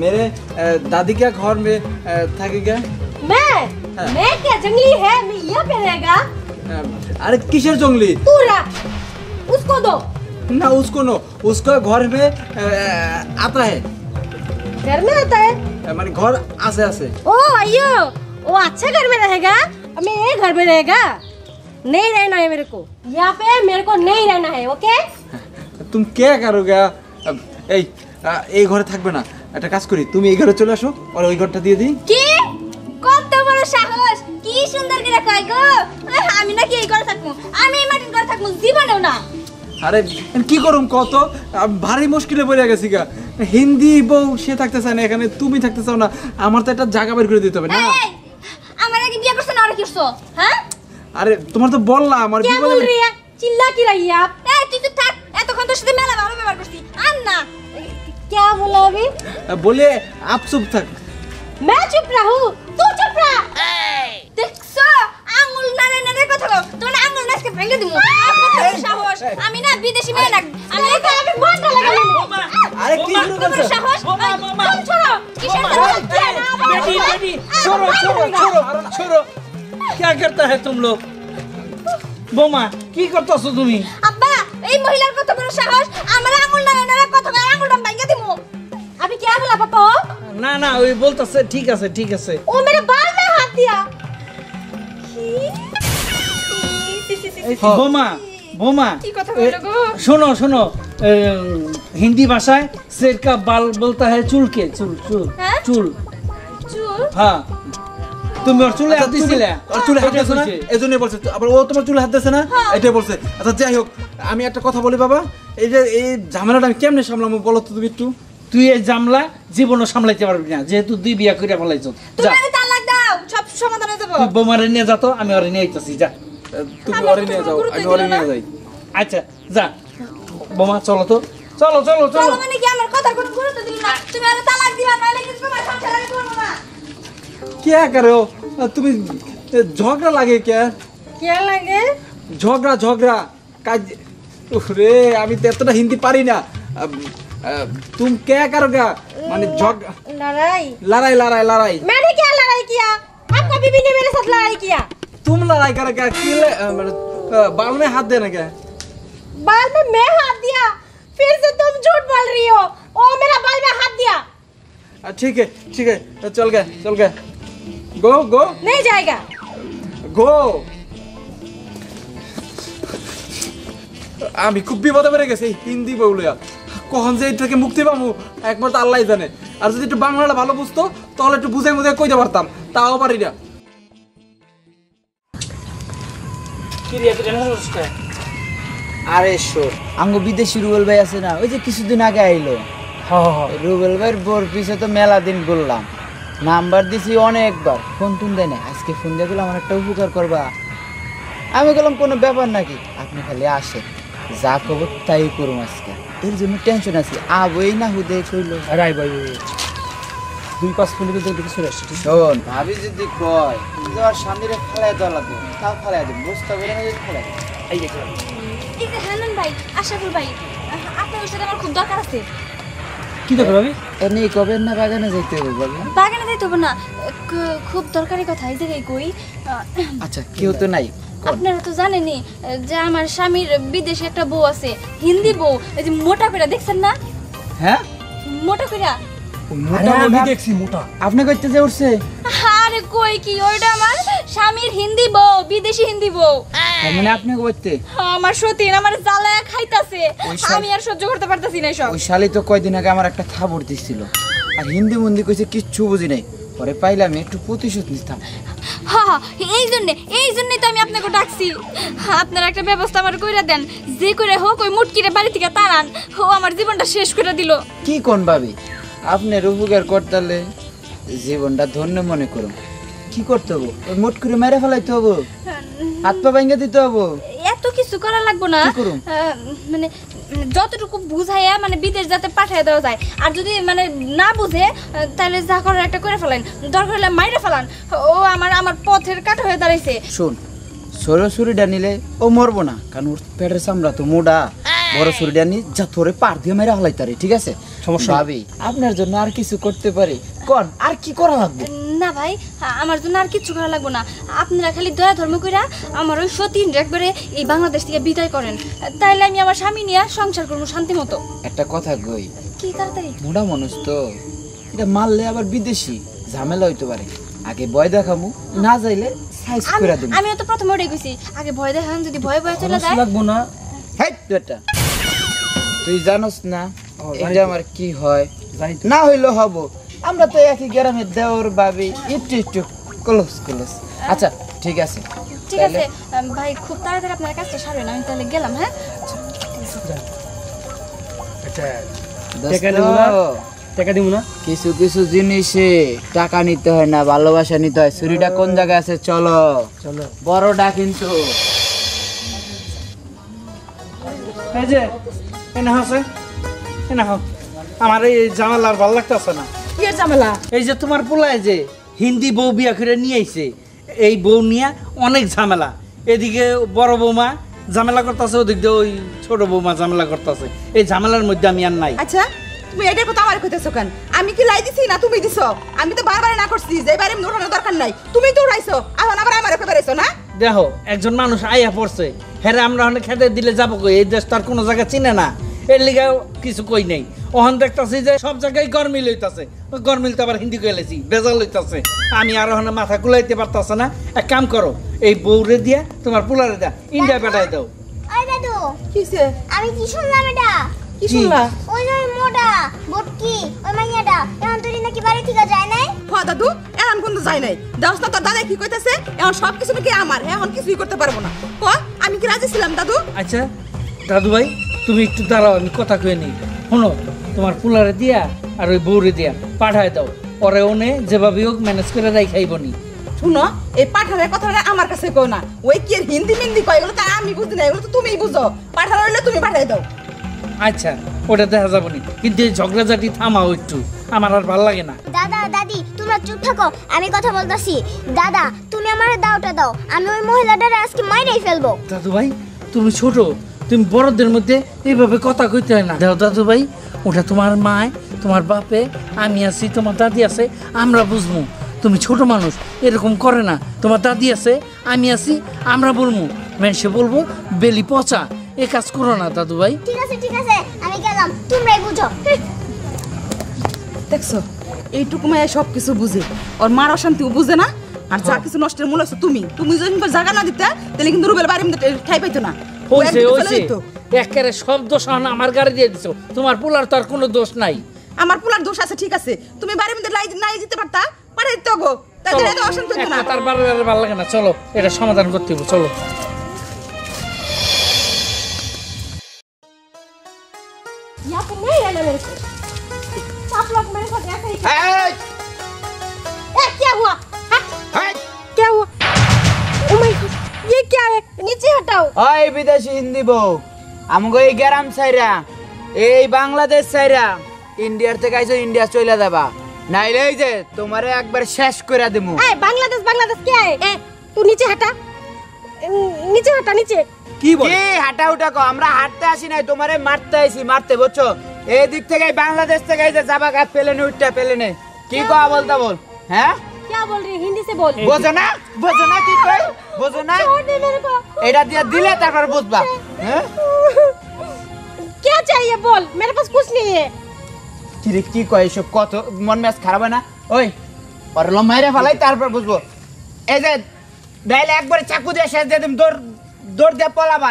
मेरे दादी के घर में थकेगा। मैं क्या जंगली है? मैं यहाँ पे रहेगा। अरे किशोर जंगली तू रख, उसको दो। ना उसको नो, उसका घर में आता है, घर में आता है? माने घर आसे आसे। ओ अयो, वो अच्छा घर में रहेगा, मैं ये घर में रहेगा। नहीं रहना है मेरे को यहाँ पे, मेरे को नहीं रहना है। ओके? तुम क्या करोगे? এই ঘরে থাকবে না, একটা কাজ করি, তুমি এই ঘরে চলে আসো আর ওই ঘরটা দিয়ে দিই। কি? কত বড় সাহস! কি সুন্দর করে কয় গো! আমি নাকি এই ঘরে থাকবো? আমি এই মাটির ঘরে থাকবো জীবনেও না। আরে কি করুম কত ভারী মুশকিলে পড়ে গেছি গা। হিন্দি বউ সে থাকতে চায় না এখানে, তুমি থাকতে চাও না, আমার তো একটা জায়গা বের করে দিতে হবে না। এই, আমার আগে বিয়ে করছ না আর কি করছো? হ্যাঁ? আরে তোমার তো বললাম আমার क्या बोल रही है? चिल्ला की रही है आप? এই তুই তো থাক, এতক্ষণ তোর সাথে মেলা ভালো ব্যবহার করছি। আর না। क्या बोला अभी? বলে আপ চুপ থাক। मैं चुप रहूं, तू चुप रह। দেখছো? আঙ্গুল নাড়ে নাড়ে কথা বল। তোমার আঙ্গুল নাচকে ভেঙে দিমু। কত বড় সাহস! আমি না বিদেশি মেয়ে না। আমি मार डालेगा मैंने। আরে কি শুরু কত বড় করছো? সাহস! তুম छोड़ो। কিসের बेटी बेटी छोड़ो छोड़ो छोड़ो छोड़ो, क्या करता है तुम लोग? বোমা কি করতেছো তুমি? আব্বা, এই মহিলার কত বড় সাহস! আমার আঙ্গুল নাড়ে নাড়ে কথা বলে আঙ্গুলটা ভেঙে দিমু। अभी क्या बोला पापा? না না ওই বলতেছে ঠিক আছে ঠিক আছে। वो मेरे बाल में हाथ दिया। বোমা বোমা কি কথা বললো গো? শোনো শোনো, हिंदी भाषाয় शेर का बाल बोलता है चूल के, चूल चूल হ্যাঁ? चूल। चूल? হ্যাঁ তুমি ওর চুলে হাত দিছিলে? ওর চুলে হাত এটা দিছে না, কইছে। এজন্যই বলছে। আবার ও তোমার চুলে হাত দিছে না, এটাই বলছে। আচ্ছা যাই হোক, আমি একটা কথা বলি বাবা, এই যে এই ঝামেলাটা আমি কেমনে সামলাবো বলো তো তুমি একটু। তুই এই জামলা জীবনও সামলাইতে পারবি না, যেহেতু দুই বিয়া করে ফেলাইছ। তুমি যা আগে তালাক দাও, সব সমাধান হয়ে যাবে। তুই বোমারে নিয়ে যা তো, আমি ওরে নিয়ে আইতাছি। যা তুমি ওরে নিয়ে যাও, আমি ওরে নিয়ে যাই। আচ্ছা যা বোমা, চলো তো চলো চলো চলো চলো মানে কি আমার কথার কোনো গুরুত্ব দিল না তুমি আরে তালাক দিবা নাইলে কিন্তু তোমার সংসার আমি করব না क्या कर रहे हो তুমি झगड़ा लगे क्या কে লাগে झगड़ा झगड़ा काज रे আমি তো এতটা হিন্দি পারি না तुम क्या करोगे माने झगड़ा लड़ाई लड़ाई लड़ाई लड़ाई मैंने क्या लड़ाई किया आपका बीबी ने मेरे साथ लड़ाई किया तुम लड़ाई करोगे किले बाल में हाथ देना क्या बाल में मैं हाथ दिया फिर से तुम झूठ बोल रही हो ओ मेरा बाल में हाथ दिया ठीक है चल गए गो गो नहीं जाएगा गो আমি খুব বিপদে পড়ে গেছি হিন্দি বউলিয়া কখন যে এর থেকে মুক্তি পাবো একবার তো আল্লাহই জানে আর যদি একটু বাংলাটা ভালো বুঝতো তাহলে একটু বুঝাই মুঝাই কইতে পারতাম তাও পারি না কি রে তুই জানাস না আরে শোন আঙ্গো বিদেশি রুবেল ভাই আছে না ওই যে কিছুদিন আগে আইলো হ্যাঁ রুবেল ভাইয়ের বোর পিছে তো মেলা দিন বললাম নাম্বার দিছি অনেকবার ফোন টুন দেয় না আজকে ফোন দিয়ে দিলাম আমার একটা উপকার করবা আমি বললাম কোনো ব্যাপার নাকি আপনি খালি আসেন যা খবর তাই করুন আজকে এর জন্য টেনশন আছে আবই না হুদে কইল রাই ভাই 2-5 মিনিট ভিতরে কিছু আসছে শোন ভাবি যদি কয় যাওয়ার সামনে ফেলাই দেওয়া লাগবে তাও ফেলাই দেব বুঝতে পারে না ফেলাই এই যে এই যে হানান ভাই আশাফুল ভাই আপনার সাথে আমার খুব দরকার আছে কি দরকার ভাবি এমনি কবেন না বাগানে যাইতে হবে বল বাগানে যাইতে হবে না খুব দরকারি কথা এই জায়গায় কই আচ্ছা কেউ তো নাই আপনারা তো জানেনই যে আমার স্বামীর বিদেশে একটা বউ আছে হিন্দি বউ এই যে মোটা কইরা দেখছেন না হ্যাঁ মোটা কইরা আমি দেখছি মোটা আপনি কইতে যে উঠছে আরে কই কি ওইটা আমার স্বামীর হিন্দি বউ বিদেশি হিন্দি বউ মানে আপনি কইতে আমার সতীন আমার জ্বালায়া খাইতাছে আমি আর সহ্য করতে পারতাছি না সব ওই শালি তো কয়দিন আগে আমার একটা থাবড় দিছিল আর হিন্দি মন্দি কইছে কিচ্ছু বুঝি নাই পরে পাইলাম একটু প্রতিশোধ নিতাম হ্যাঁ এই জন্যই তো আমি আপনাকে ডাকছি আপনারা একটা ব্যবস্থা আমার কইরা দেন যে করে হোক ওই মুটকিরে বাড়ি থেকে তাড়ান ও আমার জীবনটা শেষ করে দিল কি কোন ভাবি আপনি উপকার করতালে জীবনটা ধন্য মনে করুন কি করতে হবো ওই মুট করে মেরে ফেলাইতে হবো হাত পা ভেঙে দিতে হবো এত কিছু করা লাগবো না কি করুম? মানে যতটুকু বুঝাইয়া মানে বিদেশ যাতে পাঠিয়ে দেওয়া যায় আর যদি মানে না বুঝে তাহলে যা করার একটা করে ফেলেন দরকার হলে মাইরে ফেলান ও আমার পথের কাটা হয়ে দাঁড়াইছে শোন ছোট ছুরিটা নিলে ও মরবো না কারণ ওর পেটের চামড়া তো মোটা বড় ছুরিটা নি যা তোরে পার দিয়ে মেরে ফেলাইতারে ঠিক আছে সমস্যা ভাবি আপনার জন্য আর কিছু করতে পারি কোন আর কি করা লাগবে না ভাই আমার জন্য আর কিছু করা লাগবো না আপনারা খালি দয়া ধর্ম কইরা আমার ওই সতীন একবারে এই বাংলাদেশ থেকে বিদায় করেন তাইলে আমি আমার স্বামী নিয়ে সংসার করবো শান্তি মতো একটা কথা কই কি তাড়াতাড়ি মোটা মানুষ তো এটা মারলে আবার বিদেশি ঝামেলা হইতে পারে আগে ভয় দেখামু না যাইলে সাইজ করে দেব আমিও তো প্রথমে ওটাই কইছি আগে ভয় দেখান যদি ভয় চলে যায় লাগবো না হেট বেটা তুই জানোস না এটা আমার কি হয় জানি না হইলো হব আমরা তো একই গ্রামের দেওর ভাবি একটু ক্লোজ আচ্ছা ঠিক আছে ঠিক আছে ভাই খুব তাড়াতাড়ি আপনার কাজটা সারবেন আমি তাহলে গেলাম হ্যাঁ আচ্ছা দোস্ত, টাকা দিব না কিছু কিছু জিনিসে টাকা নিতে হয় না ভালোবাসা নিতে হয় ছুরিটা কোন জায়গায় আছে চলো চলো বড়টা কিন্তু এই যে এনা হচ্ছে এনা হোক আমার এই জামালা আর ভালো লাগতেছে না কি এর ঝামেলা এই যে তোমার পোলায় যে হিন্দি বউ বিয়া করে নিয়ে আইছে এই বউ নিয়ে অনেক ঝামেলা এদিকে বড় বৌমা ঝামেলা করতেছে ওদিক দিয়ে ওই ছোট বৌমা ঝামেলা করতেছে এই ঝামেলার মধ্যে আমি আর নাই আচ্ছা তুমি এটার কথা আমার কইতেছো কেন আমি কি লাই দিছি না তুমি দিছো আমি তো বারবার না করছি যে এবারে নোটানোর দরকার নাই তুমি তো উড়াইছো এখন আবার আমার কই বেরাইছো না দেখো একজন মানুষ আইয়া পড়ছে হ্যাঁ আমরা অনেক খেতে দিলে যাবো কই এই দেশ তার কোনো জায়গা চিনে না এর লিগে কিছু কই নেই ওখান দেখতেছি যে সব জায়গায় গরমিল হইতাছে গরমিল তো আবার হিন্দি কইলেছি বেজাল হইতাছে আমি আর ওখানে মাথা কুলাইতে পারতাছে না এক কাম করো এই বউরে দিয়া তোমার পোলারে দিয়া ইন্ডিয়া পাঠাই দাও ওই দাদু কিছে আমি কি শুনলাম এটা কি শুনলা ওই যে ওই মোটা বটকি ওই মাইয়াটা এখন তুই নাকি বাড়ি থেকে যায় নাই হ্যাঁ দাদু এখন কিন্তু যাই নাই দাস না তোর দাদা কি কইতাছে এখন সব কিছু নাকি আমার এখন কিছুই করতে পারবো না ক আমি কি রাজি ছিলাম দাদু আচ্ছা দাদু ভাই তুমি একটু দাঁড়াও আমি কথা কয়ে নিই শোনো তোমার পোলারে দিয়া আর ওই বউরে দিয়া পাঠায় দাও পরে ওনে যেভাবে হোক ম্যানেজ করে রাই খাইবনি শুনো এই পাঠানের কথাটা আমার কাছে কও না ওই কি হিন্দি মিন্দি কয় এগুলো তা আমি বুঝি না এগুলো তো তুমিই বুঝো পাঠানো হইলে তুমি পাঠাই দাও আচ্ছা ওটা দেখা যাবো না, কিন্তু এই ঝগড়াঝাটি থামাও একটু, আমার আর ভালো লাগে না। দাদা দাদি তোমরা চুপ থাকো, আমি কথা বলতাছি। দাদা তুমি আমার দাওটা দাও, আমি ওই মহিলাটারে আজকে মাইরেই ফেলবো। দাদু ভাই তুমি ছোট, তুমি বড়দের মধ্যে এইভাবে কথা কইতে হয় না। দাও দাদু ভাই, ওটা তোমার মায়, তোমার বাপে, আমি আছি, তোমার দাদি আছে, আমরা বুঝবো। তুমি ছোট মানুষ, এরকম করে না। তোমার দাদি আছে, আমি আছি, আমরা বলবো। মানুষে বলবো বেলি পচা, এ কাজ করো না দাদু ভাই। ঠিক আছে আমি গেলাম, তোমরাই বুঝো। দেখছো এইটুকু মায়া সব কিছু বুঝে, ওর মার অশান্তিও বুঝে না। আর যা কিছু নষ্টের মূল আছে তুমি যদি জায়গা না দিতে তাহলে কিন্তু রুবেল বাড়ির মধ্যে ঠাই পাইতো না। ও হইছে একদিকে হইছে, চলে যেত। একেবারে সব দোষ আমার গাড়ি দিয়ে দিছো। তোমার পোলার তো আর কোনো দোষ নাই। আমার পোলার দোষ আছে ঠিক আছে, তুমি বাড়ির মধ্যে নাই যেতে পারতা, পারে দিতে গো, তাহলে এত অশান্তি হতো না। তার বারে ভালো লাগে না, চলো এটা সমাধান করতে হবে, চলো। यहाँ पे नहीं रहना मेरे को। आप लोग मेरे साथ ऐसे ही क्या हुआ? क्या हुआ? Oh my God, ये क्या है? नीचे हटाओ। ওই বিদেশি হিন্দি বউ, আমাকে এই গ্রাম সাইরা, এই বাংলাদেশ সাইরা, ইন্ডিয়ার থেকে আইছো, ইন্ডিয়া চলে যাবা, নাইলে এই যে তোমারে একবার শেষ করে দেবো। बांग्लादेश क्या है? तू नीचे हटा, नीचे हटा, नीचे। কি বল? কি হাঁটা উঠা কো? আমরা হাঁটতে আসি নাই, তোমারে মারতে আইছি, মারতে বুঝছো? এই দিক থেকে বাংলাদেশ থেকে এই যে যাবা গা প্লেনে উঠতে, প্লেনে কি কয়া বলতা বল, হ্যাঁ क्या बोल रही है? हिंदी से बोल। বোঝো না কি কই, বোঝো না? छोड़ दे मेरे को। এটা দিয়ে দিলে তারপর বুঝবা। হ্যাঁ क्या चाहिए बोल, मेरे पास कुछ नहीं है। কি রে, কি কয় এসব? কত মন মেজ খারাপ হয় না? ওই ওর লম্বাইরে ফেলাই তারপর বুঝবো। এই যে ডাইলে একবারে চাকু দিয়ে শেষ দিয়ে দিম, দৌড় দিয়ে পলাবা,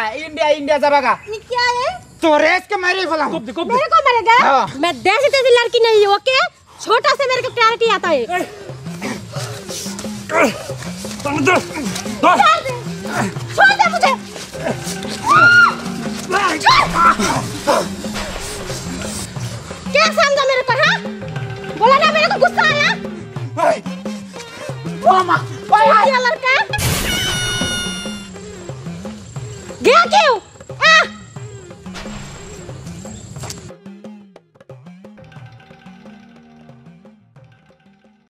ইন্ডিয়া যাবা গা। ये क्या है? তোরে আজকে মাইরে ফেলাম। मेरे को मारेगा? हाँ। मैं देसी तेजी लड़की नहीं हूँ, ओके? छोटा से मेरे को क्लैरिटी आता है। छोड़ दे मुझे। क्या समझा मेरे को? हाँ, बोला ना मेरे को गुस्सा आया। क्या लड़का गया क्यों?